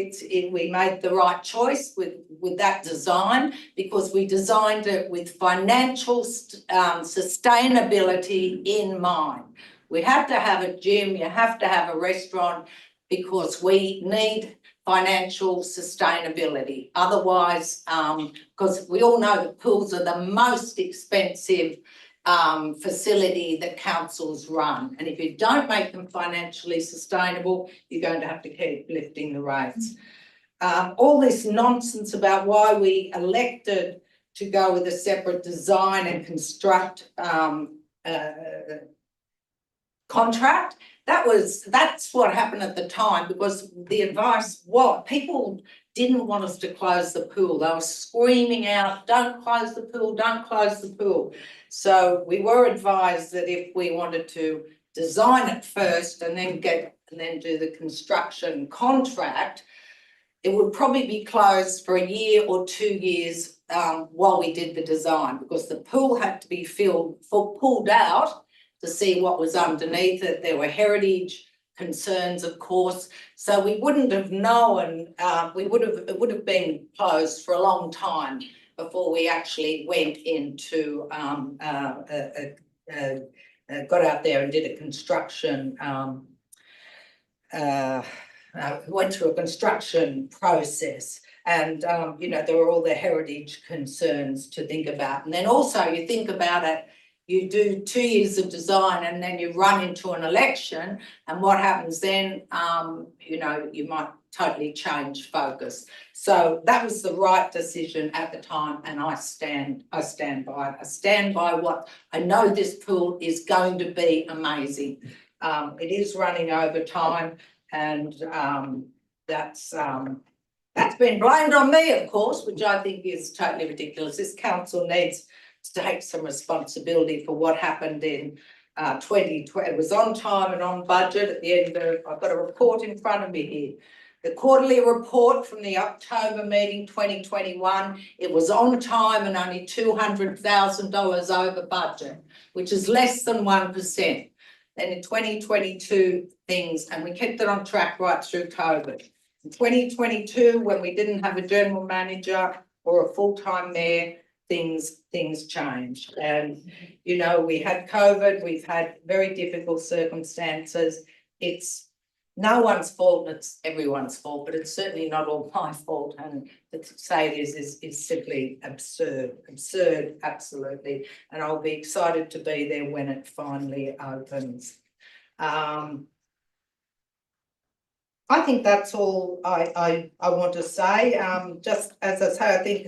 we made the right choice with that design, because we designed it with financial sustainability in mind. We have to have a gym, you have to have a restaurant, because we need financial sustainability. Otherwise, because we all know that pools are the most expensive facility that councils run. And if you don't make them financially sustainable, you're going to have to keep lifting the rates. All this nonsense about why we elected to go with a separate design and construct contract, that's what happened at the time, because the advice was people didn't want us to close the pool. They were screaming out, don't close the pool, don't close the pool. So we were advised that if we wanted to design it first and then do the construction contract, it would probably be closed for a year or 2 years while we did the design, because the pool had to be pulled out to see what was underneath it. There were heritage concerns, of course, so we wouldn't have known. It would have been closed for a long time before we actually went into got out there and did a construction. Went through a construction process, and you know, there were all the heritage concerns to think about. And then also you think about it, you do 2 years of design and then you run into an election, and what happens then? You know, you might totally change focus. So that was the right decision at the time, and I stand by it. I stand by what I know. This pool is going to be amazing. It is running over time, and that's been blamed on me, of course, which I think is totally ridiculous. This council needs to take some responsibility for what happened in 2020. It was on time and on budget. At the end of, I've got a report in front of me here. The quarterly report from the October meeting 2021, it was on time and only $200,000 over budget, which is less than 1%. Then in 2022 and we kept it on track right through COVID. In 2022, when we didn't have a general manager or a full-time mayor, things changed. And, you know, we had COVID, we've had very difficult circumstances. It's no one's fault, it's everyone's fault, but it's certainly not all my fault. And to say it is simply absurd, absolutely. And I'll be excited to be there when it finally opens. I think that's all I want to say. Just as I say, I think,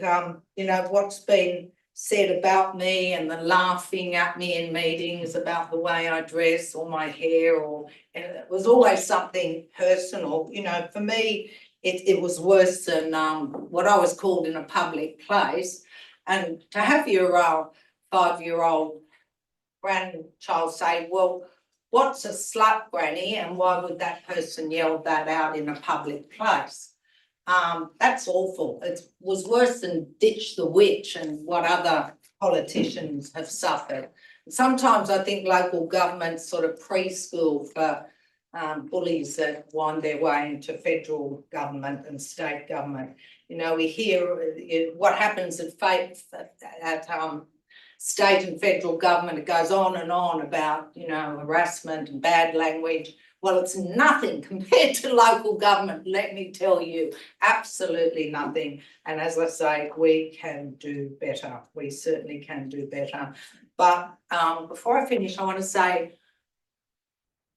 you know, what's been said about me and the laughing at me in meetings about the way I dress or my hair, or it was always something personal. You know, for me, it was worse than what I was called in a public place. And to have your 5-year-old grandchild say, well, what's a slut, Granny? And why would that person yell that out in a public place? That's awful. It was worse than Ditch the Witch and what other politicians have suffered. Sometimes I think local governments sort of preschool for bullies that wind their way into federal government and state government. You know, we hear what happens at state and federal government. It goes on and on about, you know, harassment and bad language. Well, it's nothing compared to local government, let me tell you, absolutely nothing. And as I say, we can do better. We certainly can do better. But before I finish, I want to say,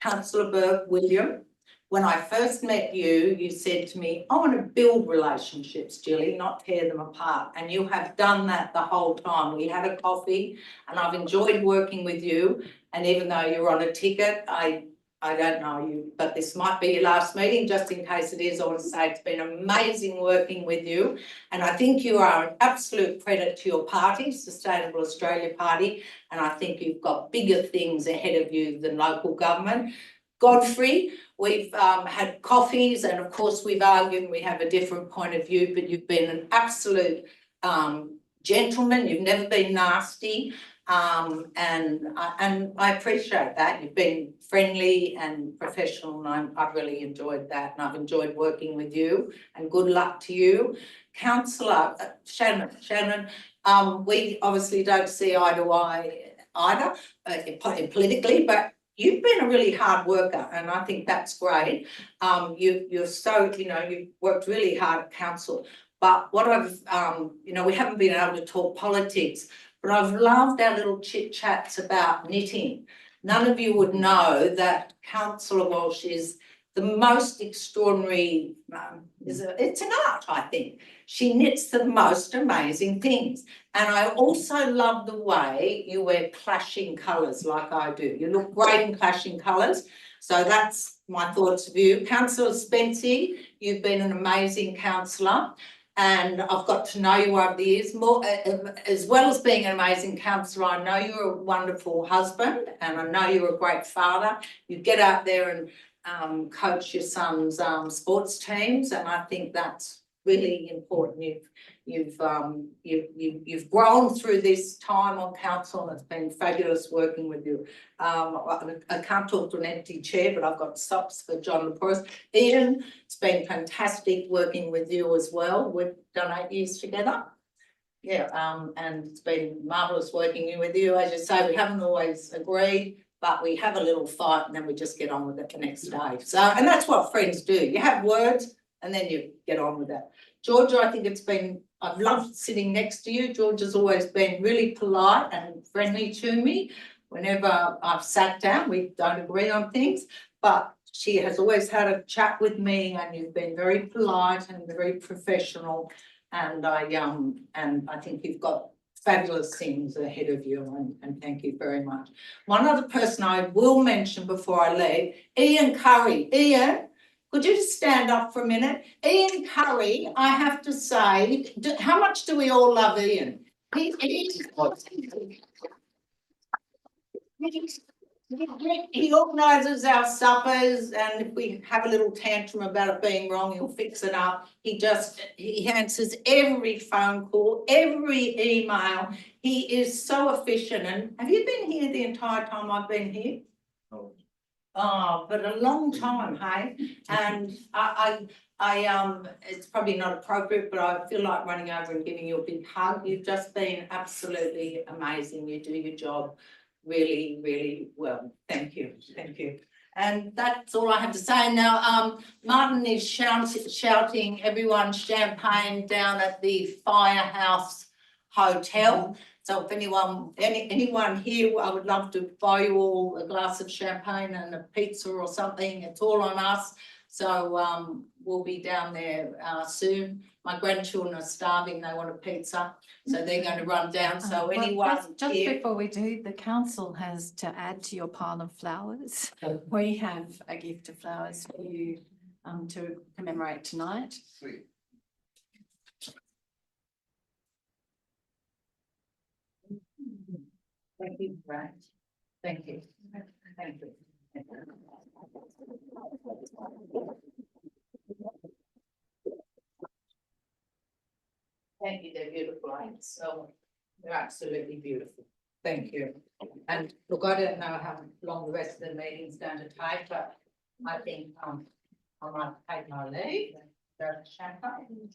Councillor Burke-William, when I first met you, you said to me, I want to build relationships, Jilly, not tear them apart. And you have done that the whole time. We had a coffee and I've enjoyed working with you. And even though you're on a ticket, I don't know you, but this might be your last meeting. Just in case it is, I want to say it's been amazing working with you. And I think you are an absolute credit to your party, Sustainable Australia Party. And I think you've got bigger things ahead of you than local government. Godfrey, we've had coffees and of course we've argued and we have a different point of view, but you've been an absolute gentleman. You've never been nasty. And I appreciate that. You've been friendly and professional, and I've really enjoyed that, and I've enjoyed working with you, and good luck to you. Councillor Shannon, we obviously don't see eye to eye either politically, but you've been a really hard worker, and I think that's great. You're so, you've worked really hard at council. But what I've, we haven't been able to talk politics, but I've loved our little chit chats about knitting. None of you would know that Councillor Walsh is the most extraordinary, it's an art, I think. She knits the most amazing things. And I also love the way you wear clashing colours like I do. You look great in clashing colours. So that's my thoughts of you. Councillor Spency, you've been an amazing councillor. And I've got to know you over the years more, as well as being an amazing councillor. I know you're a wonderful husband, and I know you're a great father. You get out there and coach your son's sports teams, and I think that's really important. You've grown through this time on council, and it's been fabulous working with you. I can't talk to an empty chair, but I've got stops for John Lapouris. Ian, it's been fantastic working with you as well. We've done 8 years together. Yeah, and it's been marvellous working with you. As you say, we haven't always agreed, but we have a little fight and then we just get on with it the next day. So, and that's what friends do. You have words and then you get on with it. Georgia, I think I've loved sitting next to you. Georgia's always been really polite and friendly to me. Whenever I've sat down, we don't agree on things, but she has always had a chat with me, and you've been very polite and very professional. And I think you've got fabulous things ahead of you, and thank you very much. One other person I will mention before I leave, Ian Curry. Ian, could you just stand up for a minute? Ian Curry, I have to say, how much do we all love Ian? He organises our suppers, and if we have a little tantrum about it being wrong, he'll fix it up. He answers every phone call, every email. He is so efficient. And have you been here the entire time I've been here? Oh, but a long time, hey? And it's probably not appropriate, but I feel like running over and giving you a big hug. You've just been absolutely amazing. You do your job really, really well. Thank you. Thank you. And that's all I have to say. Now, Martin is shouting everyone champagne down at the Firehouse Hotel. So if anyone here, I would love to buy you all a glass of champagne and a pizza or something. It's all on us. So we'll be down there soon. My grandchildren are starving. They want a pizza. So they're going to run down. So anyone just here, before we do, the council has to add to your pile of flowers. We have a gift of flowers for you to commemorate tonight. Sweet. Thank you, Brad. Thank you. Thank you. Thank you, they're beautiful. So they're absolutely beautiful. Thank you. And look, I don't know how long the rest of the meeting's going to take, but I think I might take my leave. Champagne.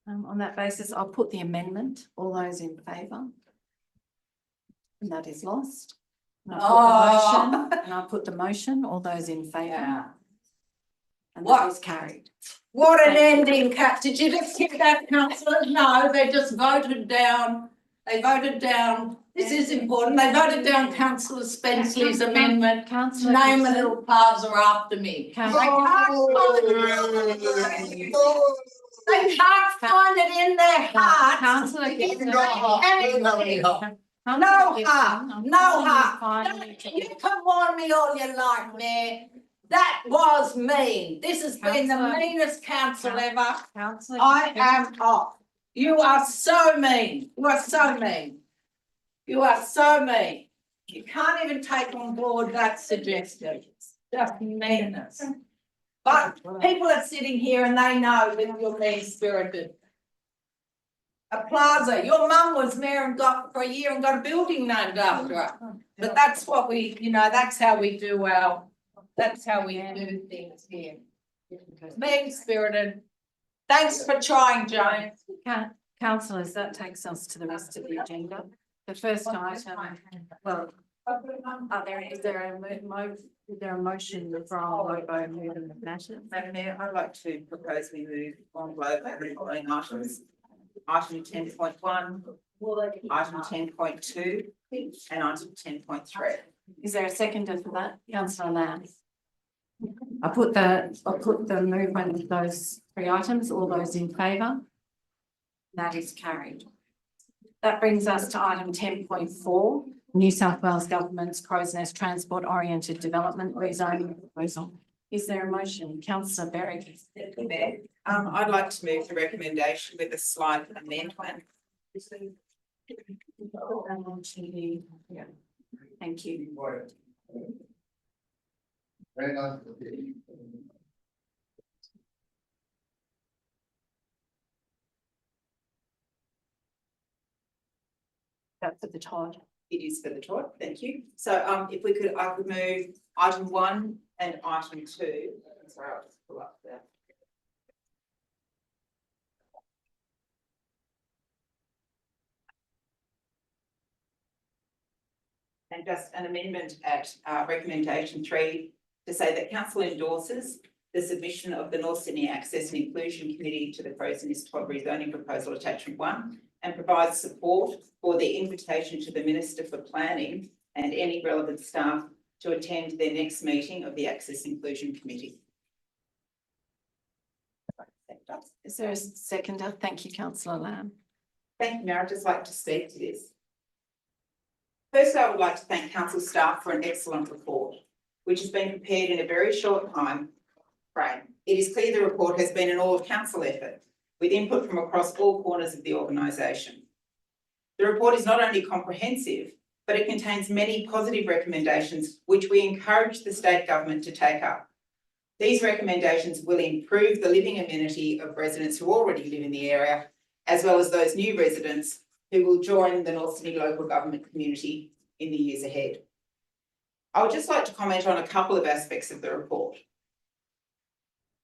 On that basis, I'll put the amendment. All those in favour? And that is lost. And I'll put the motion. All those in favour? Yeah. And What? that is carried. What an ending, Kat. Did you just hear that, councillors? No, they just voted down. They voted down. This is important. They voted down Councillor Spenceley's amendment. Councillor Name a Gibson. little plaza after me. They can't find it in their hearts. Councillor Gibson. No heart. No heart. You can warn me all you like, Mayor. That was mean. This has been the meanest council ever. I am off. You are so mean. You are so mean. You are so mean. You can't even take on board that suggestion. It's just meanness. But people are sitting here and they know that you're mean-spirited. A plaza. Your mum was mayor and got for a year and got a building named after her. But that's what we, that's how we do things here. Mean-spirited. Thanks for trying, James. Councillors, that takes us to the rest of the agenda. The first item, well, Is there a motion from Lobo moving the matter? Madam Mayor, I'd like to propose we move on Globo the following items. Item 10.1, item 10.2, and item 10.3. Is there a seconder for that? Councillor Lamb. I put the movement of those three items, all those in favour? That is carried. That brings us to item 10.4, New South Wales Government's Crows Nest Transport Oriented Development Rezoning Proposal. Is there a motion? Councillor Berry. I'd like to move the recommendation with a slight amendment. Yeah. Thank you. That's for the Todd. It is for the Todd, thank you. So if we could, I could move item 1 and item 2. Sorry, I'll just pull up there. And just an amendment at recommendation 3 to say that council endorses the submission of the North Sydney Access and Inclusion Committee to the Crows Nest Todd rezoning proposal attachment 1 and provides support for the invitation to the Minister for Planning and any relevant staff to attend their next meeting of the Access Inclusion Committee. Is there a seconder? Thank you, Councillor Lamb. Thank you, Mayor. I'd just like to speak to this. First, I would like to thank council staff for an excellent report, which has been prepared in a very short time frame. It is clear the report has been an all-of-council effort, with input from across all corners of the organisation. The report is not only comprehensive, but it contains many positive recommendations, which we encourage the state government to take up. These recommendations will improve the living amenity of residents who already live in the area, as well as those new residents who will join the North Sydney local government community in the years ahead. I would just like to comment on a couple of aspects of the report.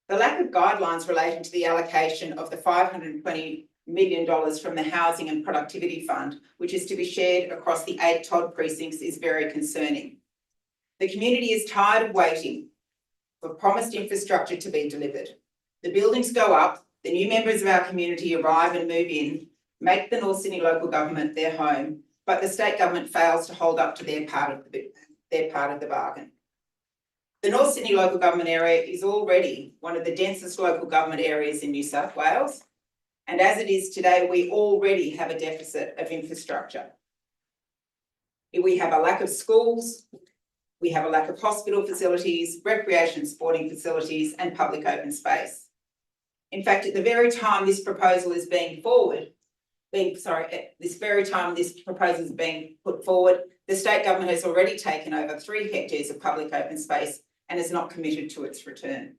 The lack of guidelines relating to the allocation of the $520 million from the Housing and Productivity Fund, which is to be shared across the 8 Todd precincts, is very concerning. The community is tired of waiting for promised infrastructure to be delivered. The buildings go up, the new members of our community arrive and move in, make the North Sydney local government their home, but the state government fails to hold up to their part of the bargain. The North Sydney local government area is already one of the densest local government areas in New South Wales, and as it is today, we already have a deficit of infrastructure. We have a lack of schools, we have a lack of hospital facilities, recreation sporting facilities, and public open space. In fact, at the very time this proposal is being put forward, the state government has already taken over 3 hectares of public open space and is not committed to its return.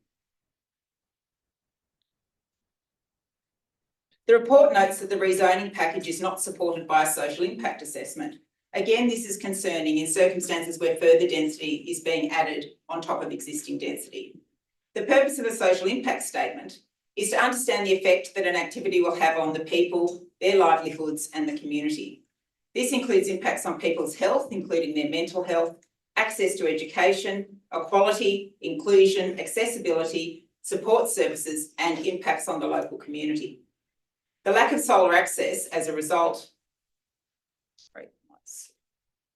The report notes that the rezoning package is not supported by a social impact assessment. Again, this is concerning in circumstances where further density is being added on top of existing density. The purpose of a social impact statement is to understand the effect that an activity will have on the people, their livelihoods, and the community. This includes impacts on people's health, including their mental health, access to education, equality, inclusion, accessibility, support services, and impacts on the local community. The lack of solar access as a result,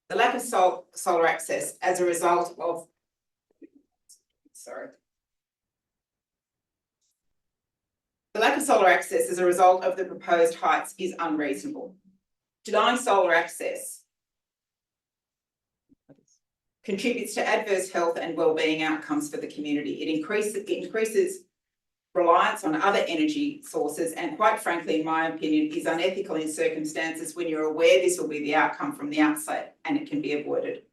The lack of solar access as a result of the proposed heights is unreasonable. Denying solar access contributes to adverse health and wellbeing outcomes for the community. It increases reliance on other energy sources and, quite frankly, in my opinion, is unethical in circumstances when you're aware this will be the outcome from the outset and it can be avoided.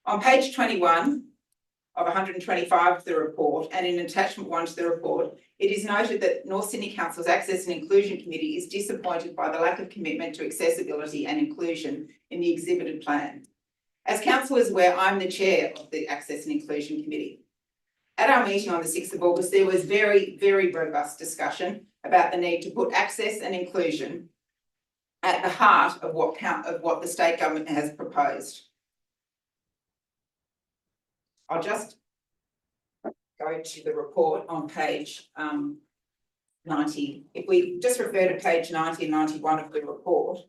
On page 21 of 125 of the report and in attachment 1 to the report, it is noted that North Sydney Council's Access and Inclusion Committee is disappointed by the lack of commitment to accessibility and inclusion in the exhibited plan. As council is aware, I'm the chair of the Access and Inclusion Committee. At our meeting on the 6th of August, there was very, very robust discussion about the need to put access and inclusion at the heart of what the state government has proposed. I'll just go to the report on page 90. If we just refer to page 90 and 91 of the report,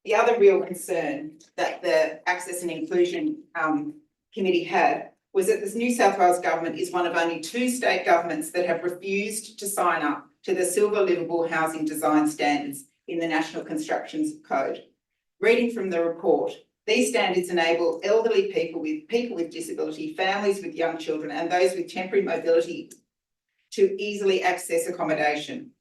the other real concern that the Access and Inclusion Committee had was that this New South Wales government is one of only 2 state governments that have refused to sign up to the Silver Livable Housing Design Standards in the National Construction Code. Reading from the report, these standards enable elderly people with disability, families with young children, and those with temporary mobility to easily access accommodation.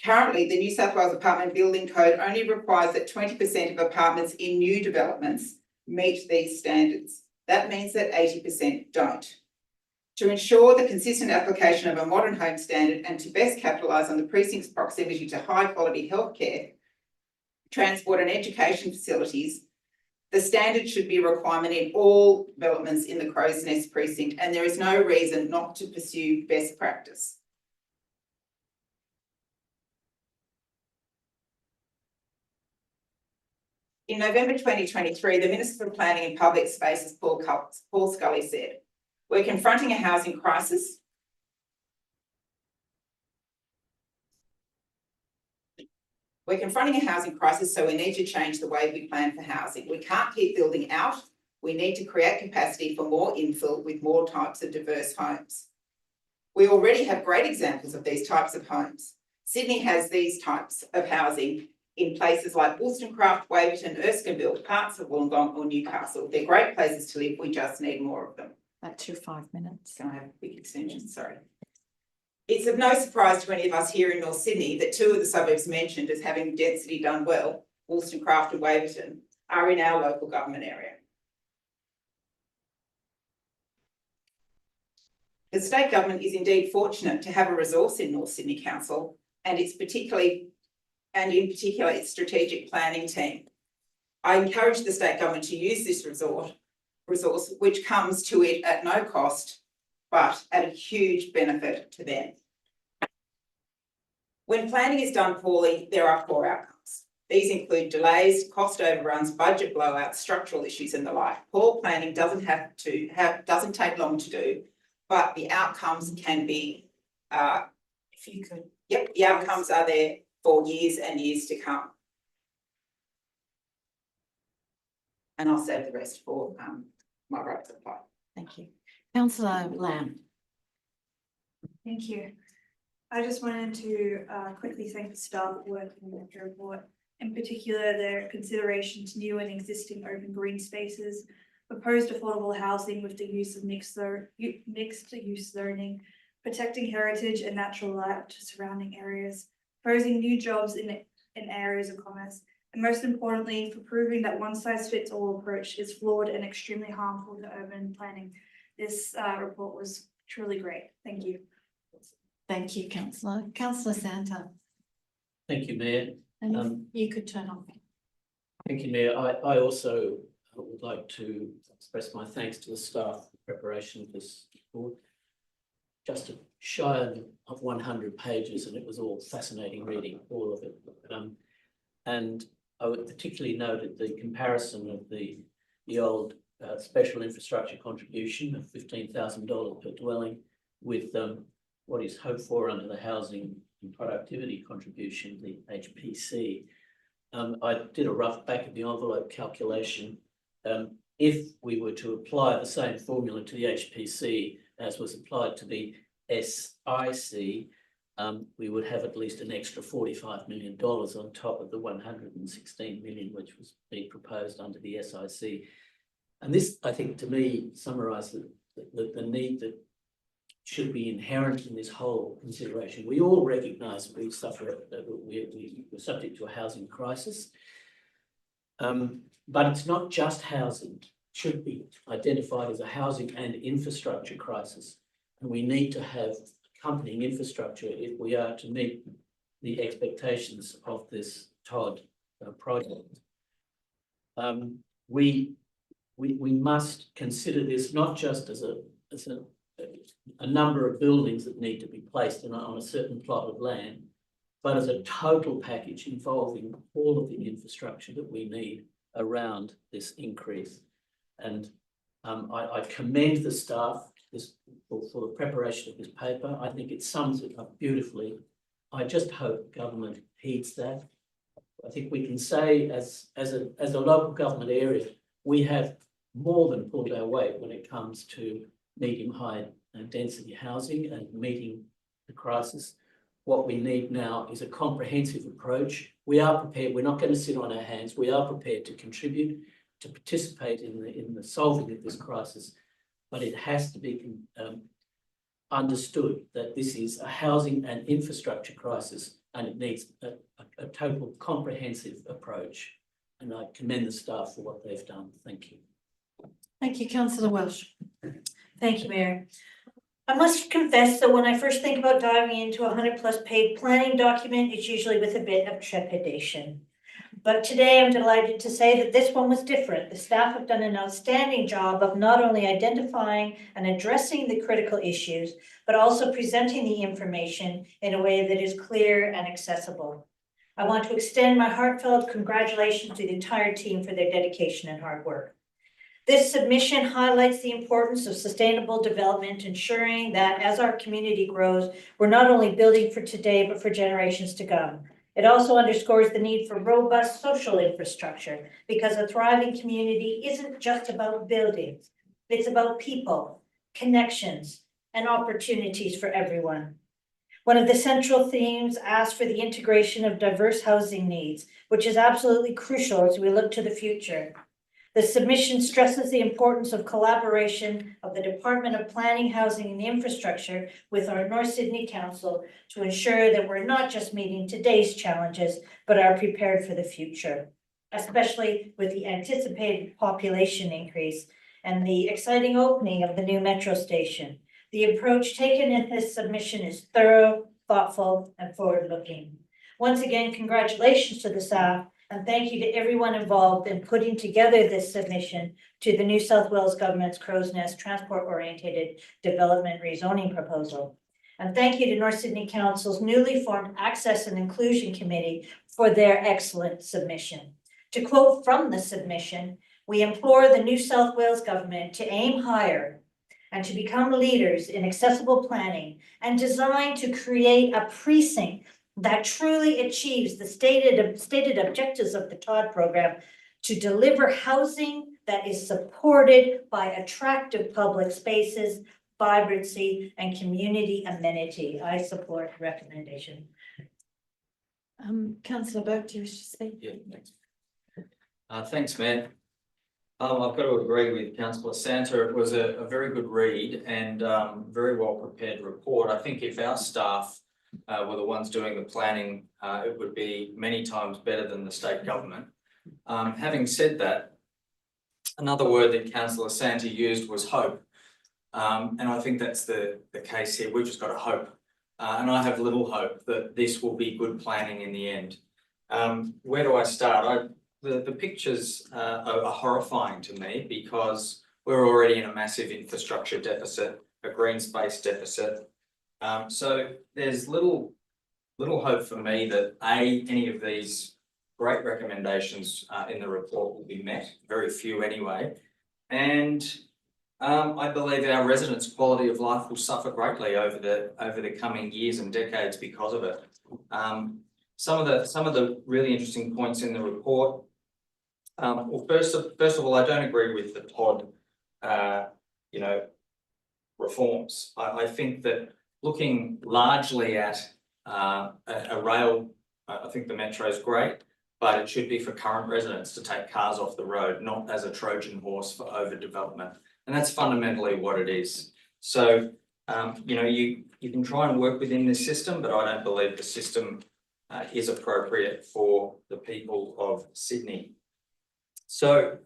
Currently, the New South Wales Apartment Building Code only requires that 20% of apartments in new developments meet these standards. That means that 80% don't. To ensure the consistent application of a modern home standard and to best capitalise on the precinct's proximity to high quality healthcare, transport and education facilities, the standard should be a requirement in all developments in the Crow's Nest precinct, and there is no reason not to pursue best practice. In November 2023, the Minister for Planning and Public Spaces, Paul Scully, said, "We're confronting a housing crisis. We're confronting a housing crisis, so we need to change the way we plan for housing. We can't keep building out. We need to create capacity for more infill with more types of diverse homes. We already have great examples of these types of homes. Sydney has these types of housing in places like Wollstonecraft, Waverton, Erskineville, parts of Wollongong or Newcastle. They're great places to live. We just need more of them." That's your 5 minutes. Can I have a quick extension? Sorry. It's of no surprise to any of us here in North Sydney that 2 of the suburbs mentioned as having density done well, Wollstonecraft and Waverton, are in our local government area. The state government is indeed fortunate to have a resource in North Sydney Council, and in particular its strategic planning team. I encourage the state government to use this resource which comes to it at no cost, but at a huge benefit to them. When planning is done poorly, there are poor outcomes. These include delays, cost overruns, budget blowouts, structural issues and the like. Poor planning doesn't take long to do, but the outcomes can be, if you could, yep, the outcomes are there for years and years to come. And I'll save the rest for my right to reply. Thank you. Councillor Lamb. Thank you. I just wanted to quickly thank the staff working with the report, in particular their consideration to new and existing open green spaces, proposed affordable housing with the use of mixed use zoning, protecting heritage and natural light to surrounding areas, proposing new jobs in areas of commerce, and most importantly, for proving that one-size-fits-all approach is flawed and extremely harmful to urban planning. This report was truly great. Thank you. Thank you, Councillor. Councillor Santa. Thank you, Mayor. And you could turn off. Thank you, Mayor. I also would like to express my thanks to the staff for preparation of this report. Just shy of 100 pages, and it was all fascinating reading, all of it. And I would particularly noted the comparison of the old special infrastructure contribution of $15,000 per dwelling with what is hoped for under the housing and productivity contribution, the HPC. I did a rough back of the envelope calculation. If we were to apply the same formula to the HPC as was applied to the SIC, we would have at least an extra $45 million on top of the $116 million which was being proposed under the SIC. And this, I think, to me, summarises the need that should be inherent in this whole consideration. We all recognise we're subject to a housing crisis, but it's not just housing. It should be identified as a housing and infrastructure crisis, and we need to have accompanying infrastructure if we are to meet the expectations of this TOD project. We must consider this not just as a number of buildings that need to be placed on a certain plot of land, but as a total package involving all of the infrastructure that we need around this increase. And I commend the staff this, for the preparation of this paper. I think it sums it up beautifully. I just hope government heeds that. I think we can say as a local government area, we have more than pulled our weight when it comes to medium-high density housing and meeting the crisis. What we need now is a comprehensive approach. We are prepared. We're not going to sit on our hands. We are prepared to contribute, to participate in the solving of this crisis, but it has to be understood that this is a housing and infrastructure crisis, and it needs a total comprehensive approach. And I commend the staff for what they've done. Thank you. Thank you, Councillor Welsh. Thank you, Mayor. I must confess that when I first think about diving into a 100+ page planning document, it's usually with a bit of trepidation. But today I'm delighted to say that this one was different. The staff have done an outstanding job of not only identifying and addressing the critical issues, but also presenting the information in a way that is clear and accessible. I want to extend my heartfelt congratulations to the entire team for their dedication and hard work. This submission highlights the importance of sustainable development, ensuring that as our community grows, we're not only building for today, but for generations to come. It also underscores the need for robust social infrastructure, because a thriving community isn't just about buildings. It's about people, connections, and opportunities for everyone. One of the central themes asks for the integration of diverse housing needs, which is absolutely crucial as we look to the future. The submission stresses the importance of collaboration of the Department of Planning, Housing and Infrastructure with our North Sydney Council to ensure that we're not just meeting today's challenges, but are prepared for the future, especially with the anticipated population increase and the exciting opening of the new metro station. The approach taken in this submission is thorough, thoughtful, and forward-looking. Once again, congratulations to the staff. And thank you to everyone involved in putting together this submission to the New South Wales Government's Crow's Nest Transport-Oriented Development Rezoning Proposal. And thank you to North Sydney Council's newly formed Access and Inclusion Committee for their excellent submission. To quote from the submission, we implore the New South Wales Government to aim higher and to become leaders in accessible planning and design to create a precinct that truly achieves the stated objectives of the TOD program to deliver housing that is supported by attractive public spaces, vibrancy, and community amenity. I support the recommendation. Councillor Burke, do you wish to speak? Yeah, thanks. Thanks, Matt. I've got to agree with Councillor Santa. It was a very good read and very well prepared report. I think if our staff were the ones doing the planning, it would be many times better than the state government. Having said that, another word that Councillor Santa used was hope. And I think that's the case here. We've just got to hope. And I have little hope that this will be good planning in the end. Where do I start? The pictures are horrifying to me because we're already in a massive infrastructure deficit, a green space deficit. So there's little hope for me that any of these great recommendations in the report will be met, very few anyway. And I believe our residents' quality of life will suffer greatly over the coming years and decades because of it. Some of the really interesting points in the report. Well, first of all, I don't agree with the TOD, reforms. I think that looking largely at a rail, I think the metro is great, but it should be for current residents to take cars off the road, not as a Trojan horse for overdevelopment. And that's fundamentally what it is. So, you can try and work within this system, but I don't believe the system is appropriate for the people of Sydney. So,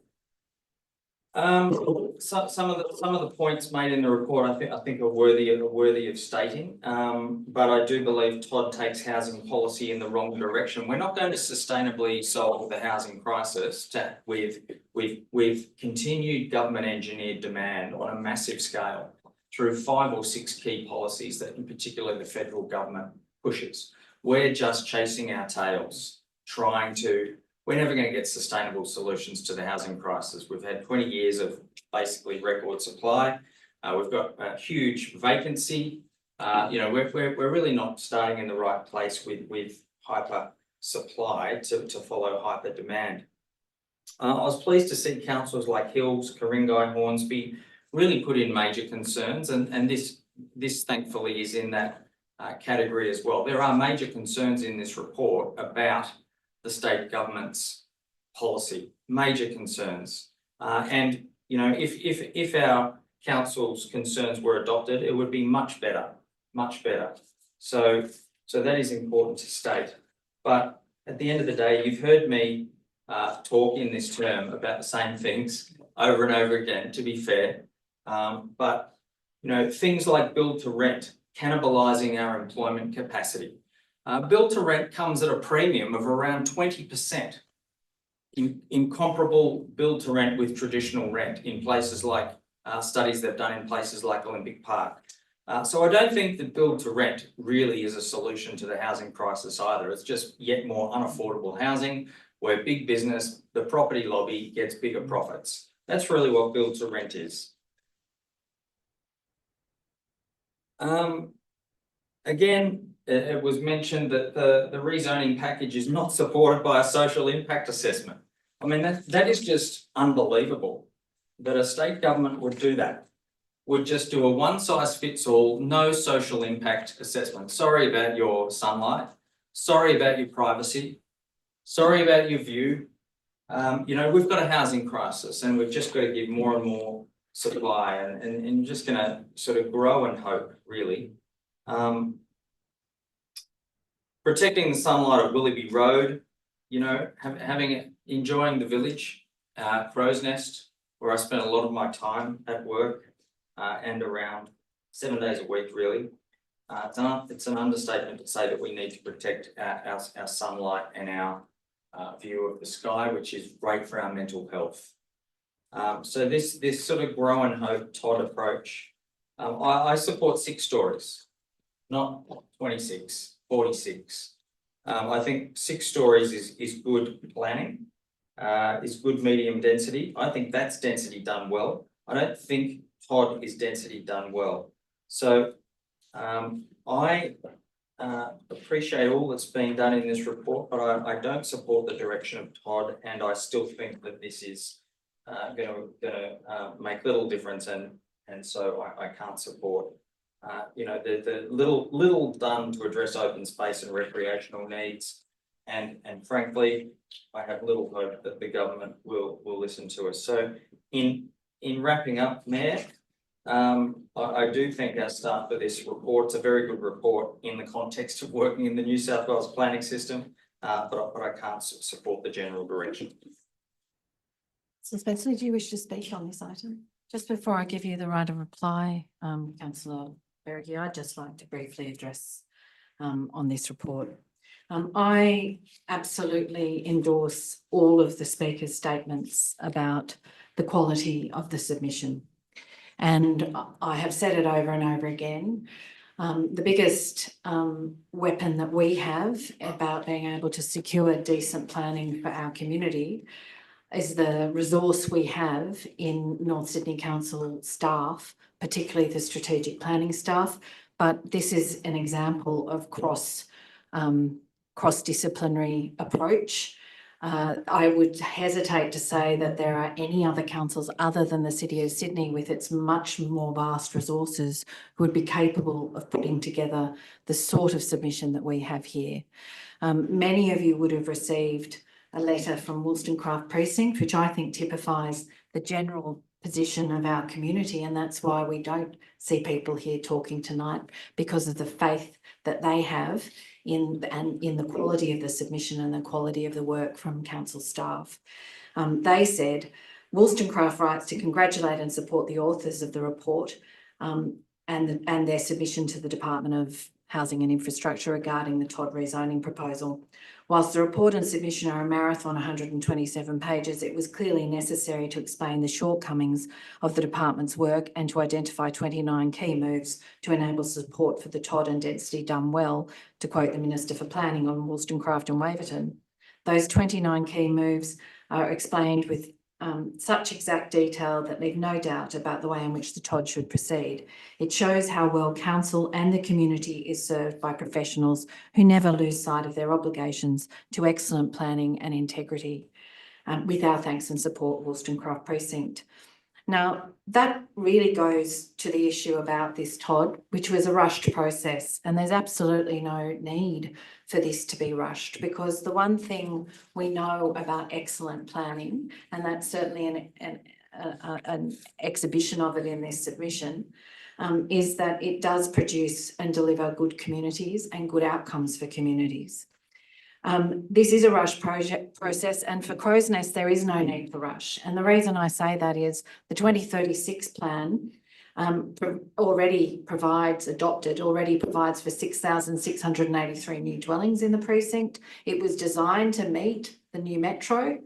some of the points made in the report I think are worthy of stating, but I do believe TOD takes housing policy in the wrong direction. We're not going to sustainably solve the housing crisis with continued government engineered demand on a massive scale through 5 or 6 key policies that in particular the federal government pushes. We're just chasing our tails, we're never going to get sustainable solutions to the housing crisis. We've had 20 years of basically record supply. We've got a huge vacancy. You know, we're really not starting in the right place with hyper supply to follow hyper demand. I was pleased to see councils like Hills, Ku-ring-gai, Hornsby really put in major concerns, and this thankfully is in that category as well. There are major concerns in this report about the state government's policy, major concerns. And you know, if our council's concerns were adopted, it would be much better, much better. So that is important to state. But at the end of the day, you've heard me talk in this term about the same things over and over again, to be fair. But you know, things like build to rent, cannibalising our employment capacity. Build to rent comes at a premium of around 20%. In comparable build to rent with traditional rent in places like studies they've done in places like Olympic Park. So I don't think that build to rent really is a solution to the housing crisis either. It's just yet more unaffordable housing where big business, the property lobby, gets bigger profits. That's really what build to rent is. Again, it was mentioned that the rezoning package is not supported by a social impact assessment. I mean, that is just unbelievable that a state government would do that. Would just do a one size fits all, no social impact assessment. Sorry about your sunlight. Sorry about your privacy. Sorry about your view. You know, we've got a housing crisis and we've just got to give more and more supply and just going to sort of grow and hope, really. Protecting the sunlight of Willoughby Road, you know, enjoying the village, Crow's Nest, where I spent a lot of my time at work and around 7 days a week, really. It's an understatement to say that we need to protect our sunlight and our view of the sky, which is great for our mental health. So this sort of grow and hope Todd approach, I support 6 stories, not 26, 46. I think 6 stories is good planning, is good medium density. I think that's density done well. I don't think Todd is density done well. So I appreciate all that's being done in this report, but I don't support the direction of Todd, and I still think that this is going to make little difference, and so I can't support. You know, the little done to address open space and recreational needs, and frankly, I have little hope that the government will listen to us. So in wrapping up, Mayor, I do thank our staff for this report. It's a very good report in the context of working in the New South Wales planning system, but I can't support the general direction. So Spencer, do you wish to speak on this item? Just before I give you the right of reply, Councillor Berrigan, I'd just like to briefly address on this report. I absolutely endorse all of the speaker's statements about the quality of the submission. And I have said it over and over again. The biggest weapon that we have about being able to secure decent planning for our community is the resource we have in North Sydney Council staff, particularly the strategic planning staff. But this is an example of cross-disciplinary approach. I would hesitate to say that there are any other councils other than the City of Sydney with its much more vast resources who would be capable of putting together the sort of submission that we have here. Many of you would have received a letter from Wollstonecraft Precinct, which I think typifies the general position of our community, and that's why we don't see people here talking tonight, because of the faith that they have in the quality of the submission and the quality of the work from council staff. They said, Wollstonecraft writes to congratulate and support the authors of the report and their submission to the Department of Housing and Infrastructure regarding the Todd rezoning proposal. Whilst the report and submission are a marathon 127 pages, it was clearly necessary to explain the shortcomings of the department's work and to identify 29 key moves to enable support for the Todd and density done well, to quote the Minister for Planning on Wollstonecraft and Waverton. Those 29 key moves are explained with such exact detail that leave no doubt about the way in which the TOD should proceed. It shows how well council and the community is served by professionals who never lose sight of their obligations to excellent planning and integrity. With our thanks and support, Wollstonecraft Precinct. Now, that really goes to the issue about this TOD, which was a rushed process, and there's absolutely no need for this to be rushed, because the one thing we know about excellent planning, and that's certainly an exhibition of it in this submission, is that it does produce and deliver good communities and good outcomes for communities. This is a rush process, and for Crow's Nest, there is no need for rush. And the reason I say that is the 2036 plan already provides for 6,683 new dwellings in the precinct. It was designed to meet the new metro.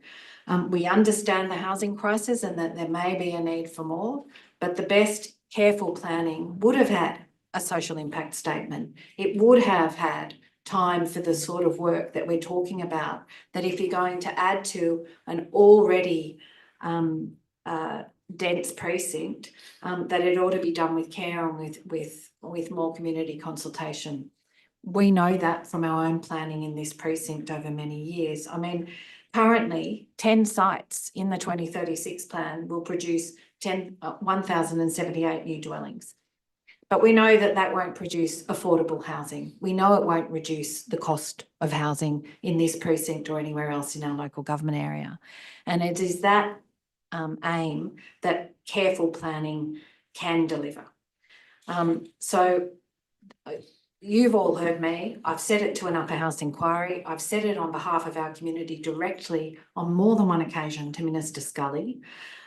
We understand the housing crisis and that there may be a need for more, but the best careful planning would have had a social impact statement. It would have had time for the sort of work that we're talking about, that if you're going to add to an already dense precinct, that it ought to be done with care and with more community consultation. We know that from our own planning in this precinct over many years. I mean, currently 10 sites in the 2036 plan will produce 1,078 new dwellings. But we know that that won't produce affordable housing. We know it won't reduce the cost of housing in this precinct or anywhere else in our local government area. And it is that aim that careful planning can deliver. So you've all heard me. I've said it to an upper house inquiry. I've said it on behalf of our community directly on more than one occasion to Minister Scully,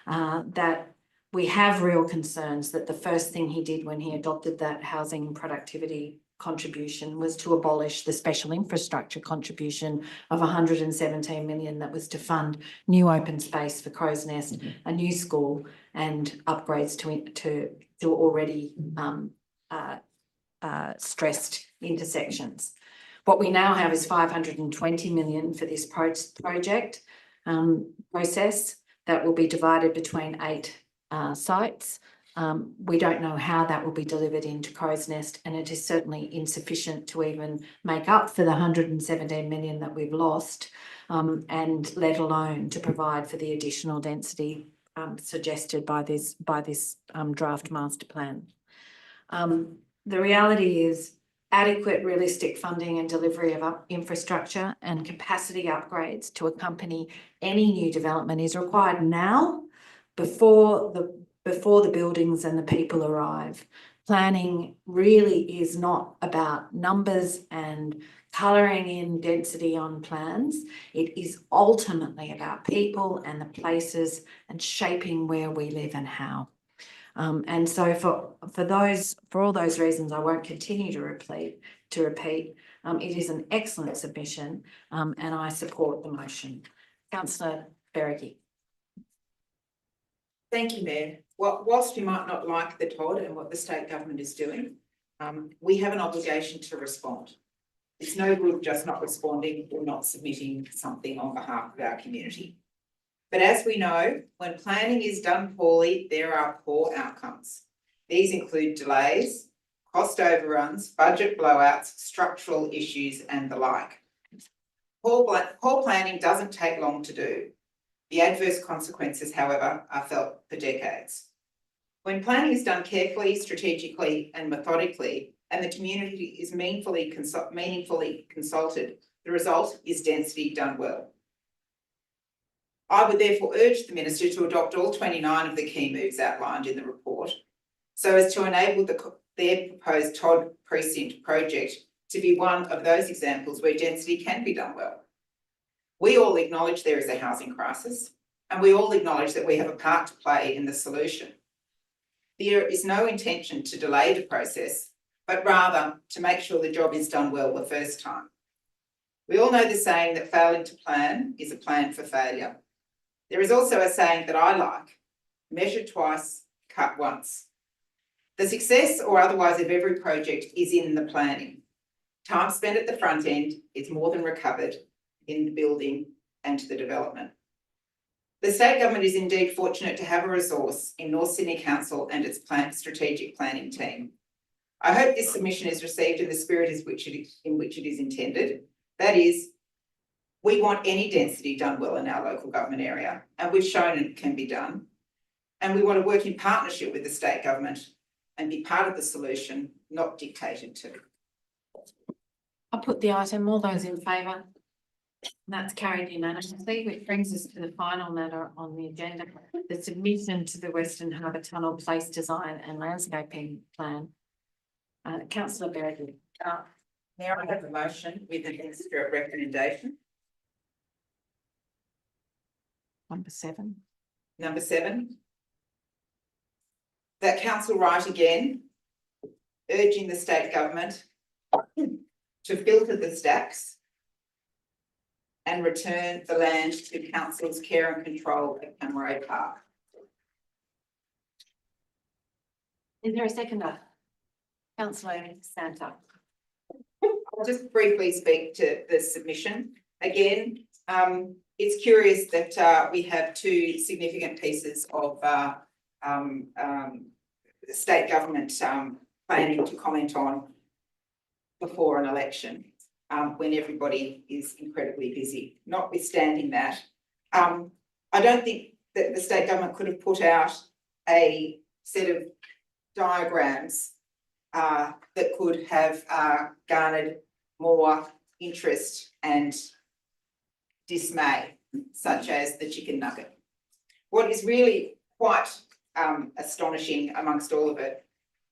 that we have real concerns that the first thing he did when he adopted that housing productivity contribution was to abolish the special infrastructure contribution of 117 million that was to fund new open space for Crow's Nest, a new school, and upgrades to already stressed intersections. What we now have is 520 million for this project process that will be divided between 8 sites. We don't know how that will be delivered into Crow's Nest, and it is certainly insufficient to even make up for the 117 million that we've lost, and let alone to provide for the additional density suggested by this draft master plan. The reality is adequate realistic funding and delivery of infrastructure and capacity upgrades to accompany any new development is required now, before the buildings and the people arrive. Planning really is not about numbers and colouring in density on plans. It is ultimately about people and the places and shaping where we live and how. And so for all those reasons, I won't continue to repeat. It is an excellent submission, and I support the motion. Councillor Berrigan. Thank you, Mayor. Whilst we might not like the TOD and what the state government is doing, we have an obligation to respond. It's no good just not responding or not submitting something on behalf of our community. But as we know, when planning is done poorly, there are poor outcomes. These include delays, cost overruns, budget blowouts, structural issues, and the like. Poor planning doesn't take long to do. The adverse consequences, however, are felt for decades. When planning is done carefully, strategically, and methodically, and the community is meaningfully consulted, the result is density done well. I would therefore urge the Minister to adopt all 29 of the key moves outlined in the report, so as to enable their proposed TOD precinct project to be one of those examples where density can be done well. We all acknowledge there is a housing crisis, and we all acknowledge that we have a part to play in the solution. There is no intention to delay the process, but rather to make sure the job is done well the first time. We all know the saying that failing to plan is a plan for failure. There is also a saying that I like: measure twice, cut once. The success or otherwise of every project is in the planning. Time spent at the front end is more than recovered in the building and the development. The state government is indeed fortunate to have a resource in North Sydney Council and its strategic planning team. I hope this submission is received in the spirit in which it is intended. That is, we want any density done well in our local government area, and we've shown it can be done. And we want to work in partnership with the state government and be part of the solution, not dictated to. I'll put the item, all those in favour? That's carried unanimously, which brings us to the final matter on the agenda, the submission to the Western Harbour Tunnel Place Design and Landscaping Plan. Councillor Berry. Now I have a motion with an extra recommendation. Number 7. Number 7. That council write again, urging the state government to filter the stacks and return the land to council's care and control at Cammeray Park. Is there a seconder? Councillor Santa. I'll just briefly speak to the submission. Again, it's curious that we have 2 significant pieces of state government planning to comment on before an election, when everybody is incredibly busy. Notwithstanding that, I don't think that the state government could have put out a set of diagrams that could have garnered more interest and dismay, such as the chicken nugget. What is really quite astonishing amongst all of it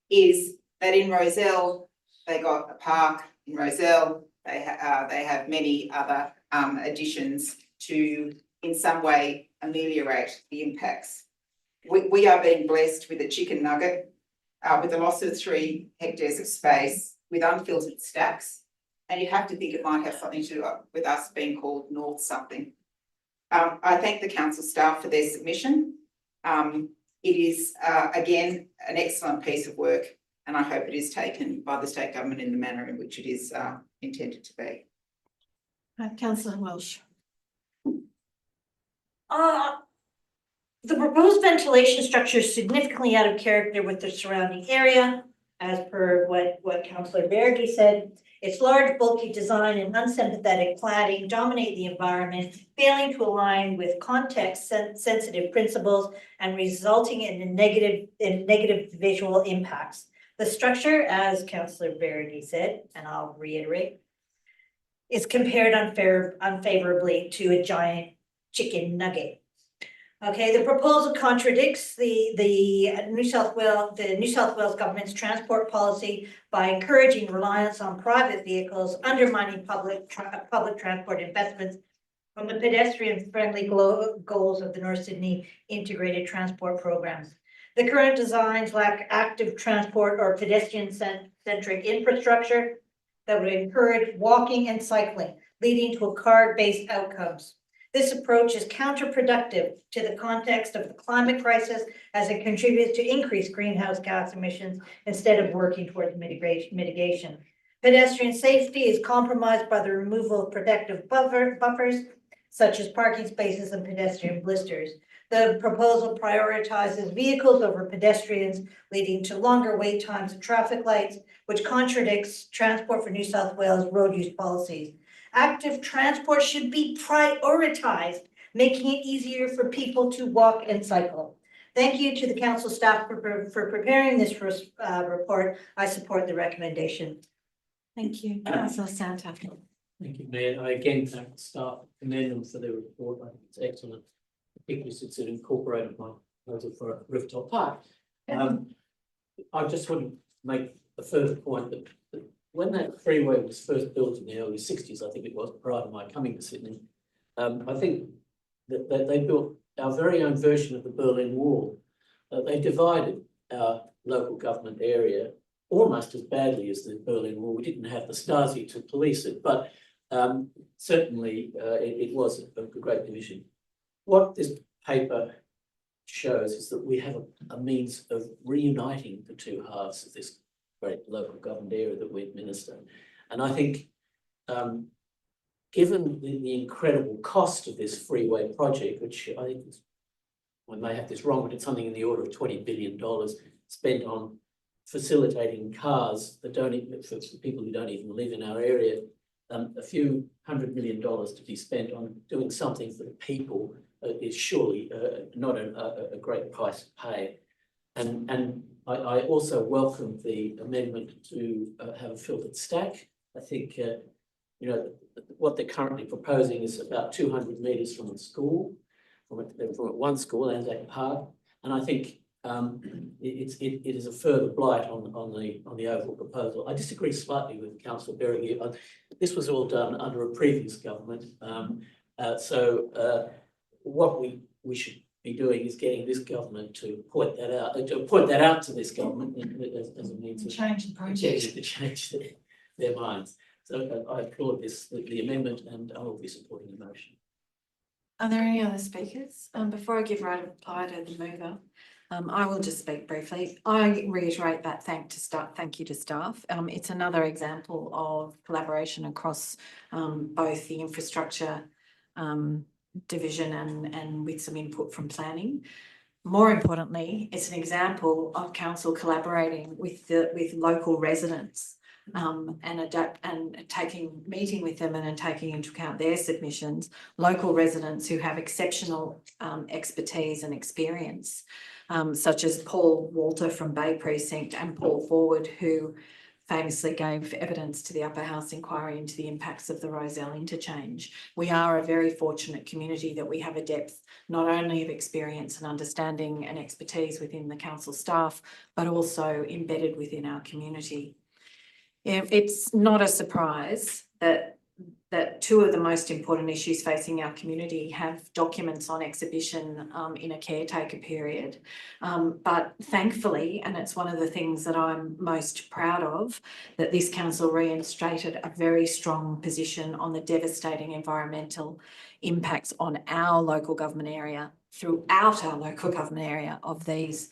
is that in Rozelle, they got a park. In Rozelle, they have many other additions to, in some way, ameliorate the impacts. We are being blessed with a chicken nugget, with the loss of 3 hectares of space, with unfiltered stacks, and you have to think it might have something to do with us being called North something. I thank the council staff for their submission. It is, again, an excellent piece of work, and I hope it is taken by the state government in the manner in which it is intended to be. Councillor Welsh. The proposed ventilation structure is significantly out of character with the surrounding area, as per what Councillor Verity said. Its large, bulky design and unsympathetic cladding dominate the environment, failing to align with context-sensitive principles and resulting in negative visual impacts. The structure, as Councillor Verity said, and I'll reiterate, is compared unfavorably to a giant chicken nugget. Okay, the proposal contradicts the New South Wales government's transport policy by encouraging reliance on private vehicles, undermining public transport investments from the pedestrian-friendly goals of the North Sydney Integrated Transport Programs. The current designs lack active transport or pedestrian-centric infrastructure that would encourage walking and cycling, leading to car-based outcomes. This approach is counterproductive to the context of the climate crisis, as it contributes to increased greenhouse gas emissions instead of working towards mitigation. Pedestrian safety is compromised by the removal of protective buffers, such as parking spaces and pedestrian blisters. The proposal prioritizes vehicles over pedestrians, leading to longer wait times at traffic lights, which contradicts Transport for New South Wales road use policies. Active transport should be prioritized, making it easier for people to walk and cycle. Thank you to the council staff for preparing this report. I support the recommendation. Thank you. Councillor Santa. Thank you, Mayor. I again thank the staff, commend them for their report. I think it's excellent, particularly since it incorporated my proposal for a rooftop park. I just want to make a further point that when that freeway was first built in the early 60s, I think it was, prior to my coming to Sydney, I think that they built our very own version of the Berlin Wall. They divided our local government area almost as badly as the Berlin Wall. We didn't have the Stasi to police it, but certainly it was a great division. What this paper shows is that we have a means of reuniting the 2 halves of this great local government area that we administer. And I think given the incredible cost of this freeway project, which I think is, I may have this wrong, but it's something in the order of $20 billion spent on facilitating cars that don't even, for people who don't even live in our area, a few $100 million to be spent on doing something for the people is surely not a great price to pay. And I also welcome the amendment to have a filtered stack. I think, you know, what they're currently proposing is about 200 metres from the school, from one school, Anzac Park, and I think it is a further blight on the overall proposal. I disagree slightly with Councillor Berry. This was all done under a previous government, so what we should be doing is getting this government to point that out to this government as a means of Change the project. to change their minds. So I applaud the amendment, and I will be supporting the motion. Are there any other speakers? Before I give right of reply to the mover, I will just speak briefly. I reiterate that thank you to staff. It's another example of collaboration across both the infrastructure division and with some input from planning. More importantly, it's an example of council collaborating with local residents and meeting with them and taking into account their submissions, local residents who have exceptional expertise and experience, such as Paul Walter from Bay Precinct and Paul Forward, who famously gave evidence to the Upper House inquiry into the impacts of the Rozelle interchange. We are a very fortunate community that we have a depth not only of experience and understanding and expertise within the council staff, but also embedded within our community. It's not a surprise that two of the most important issues facing our community have documents on exhibition in a caretaker period. But thankfully, and it's one of the things that I'm most proud of, that this council reinstated a very strong position on the devastating environmental impacts on our local government area, throughout our local government area, of these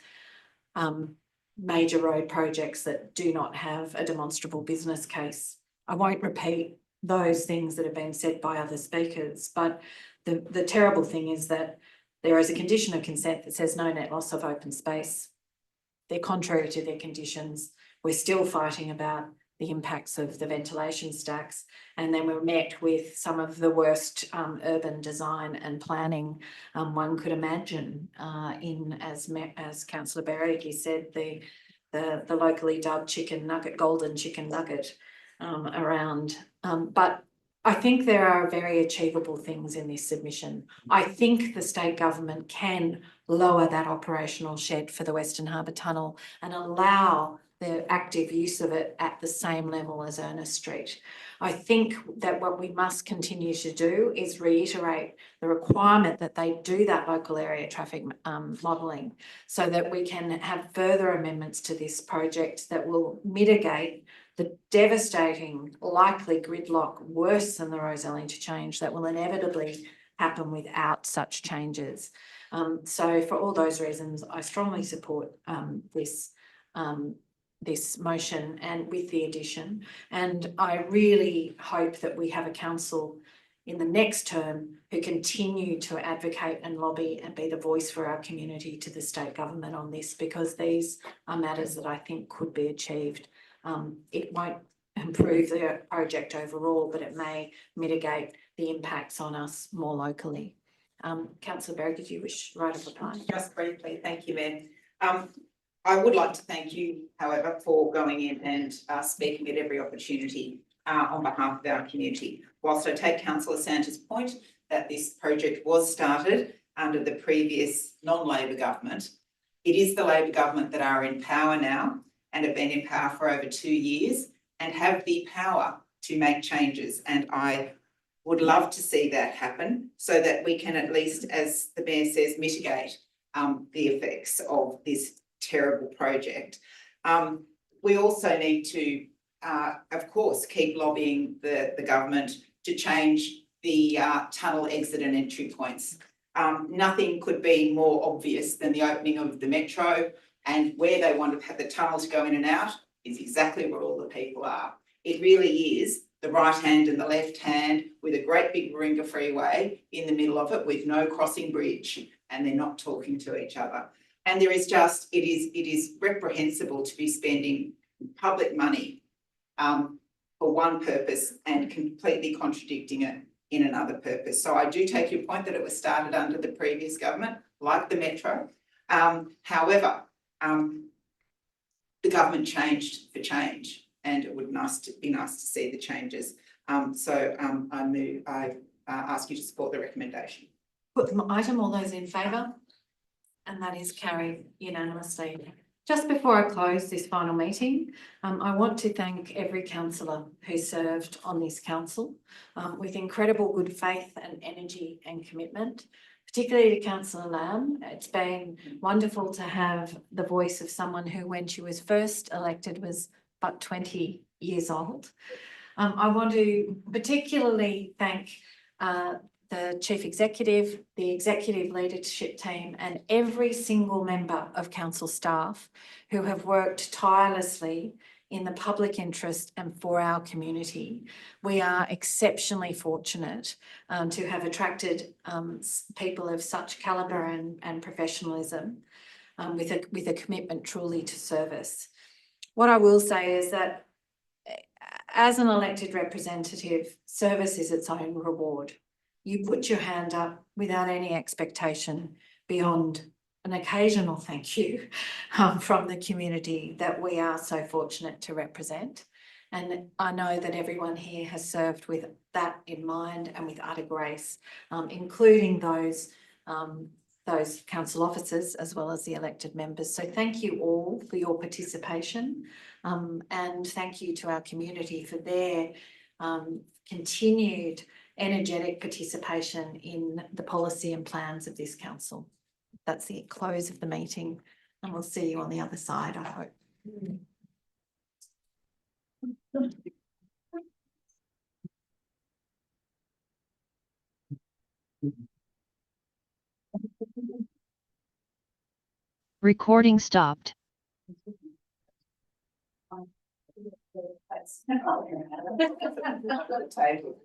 major road projects that do not have a demonstrable business case. I won't repeat those things that have been said by other speakers, but the terrible thing is that there is a condition of consent that says no net loss of open space. They're contrary to their conditions. We're still fighting about the impacts of the ventilation stacks, and then we're met with some of the worst urban design and planning one could imagine as Councillor Berrigan said, the locally dubbed golden chicken nugget around. But I think there are very achievable things in this submission. I think the state government can lower that operational shed for the Western Harbour Tunnel and allow the active use of it at the same level as Ernest Street. I think that what we must continue to do is reiterate the requirement that they do that local area traffic modelling, so that we can have further amendments to this project that will mitigate the devastating likely gridlock worse than the Rozelle interchange that will inevitably happen without such changes. So for all those reasons, I strongly support this motion and with the addition. And I really hope that we have a council in the next term who continue to advocate and lobby and be the voice for our community to the state government on this, because these are matters that I think could be achieved. It won't improve the project overall, but it may mitigate the impacts on us more locally. Councillor Berry, did you wish right of reply? Just briefly, thank you, Mayor. I would like to thank you, however, for going in and speaking at every opportunity on behalf of our community. Whilst I take Councillor Santa's point that this project was started under the previous non-Labor government, it is the Labor government that are in power now and have been in power for over 2 years and have the power to make changes. And I would love to see that happen so that we can at least, as the Mayor says, mitigate the effects of this terrible project. We also need to, of course, keep lobbying the government to change the tunnel exit and entry points. Nothing could be more obvious than the opening of the metro, and where they want to have the tunnel to go in and out is exactly where all the people are. It really is the right hand and the left hand with a great big Warringah freeway in the middle of it with no crossing bridge, and they're not talking to each other. And there is just, it is reprehensible to be spending public money for one purpose and completely contradicting it in another purpose. So I do take your point that it was started under the previous government, like the Metro. However, the government changed for change, and it would be nice to see the changes. I ask you to support the recommendation. Put the item, all those in favour? And that is carried unanimously. Just before I close this final meeting, I want to thank every councillor who served on this council with incredible good faith and energy and commitment, particularly to Councillor Lamb. It's been wonderful to have the voice of someone who, when she was first elected, was but 20 years old. I want to particularly thank the Chief Executive, the Executive Leadership Team, and every single member of council staff who have worked tirelessly in the public interest and for our community. We are exceptionally fortunate to have attracted people of such calibre and professionalism with a commitment truly to service. What I will say is that as an elected representative, service is its own reward. You put your hand up without any expectation beyond an occasional thank you from the community that we are so fortunate to represent. And I know that everyone here has served with that in mind and with utter grace, including those council officers as well as the elected members. So thank you all for your participation, and thank you to our community for their continued energetic participation in the policy and plans of this council. That's the close of the meeting, and we'll see you on the other side, I hope. Recording stopped. Table.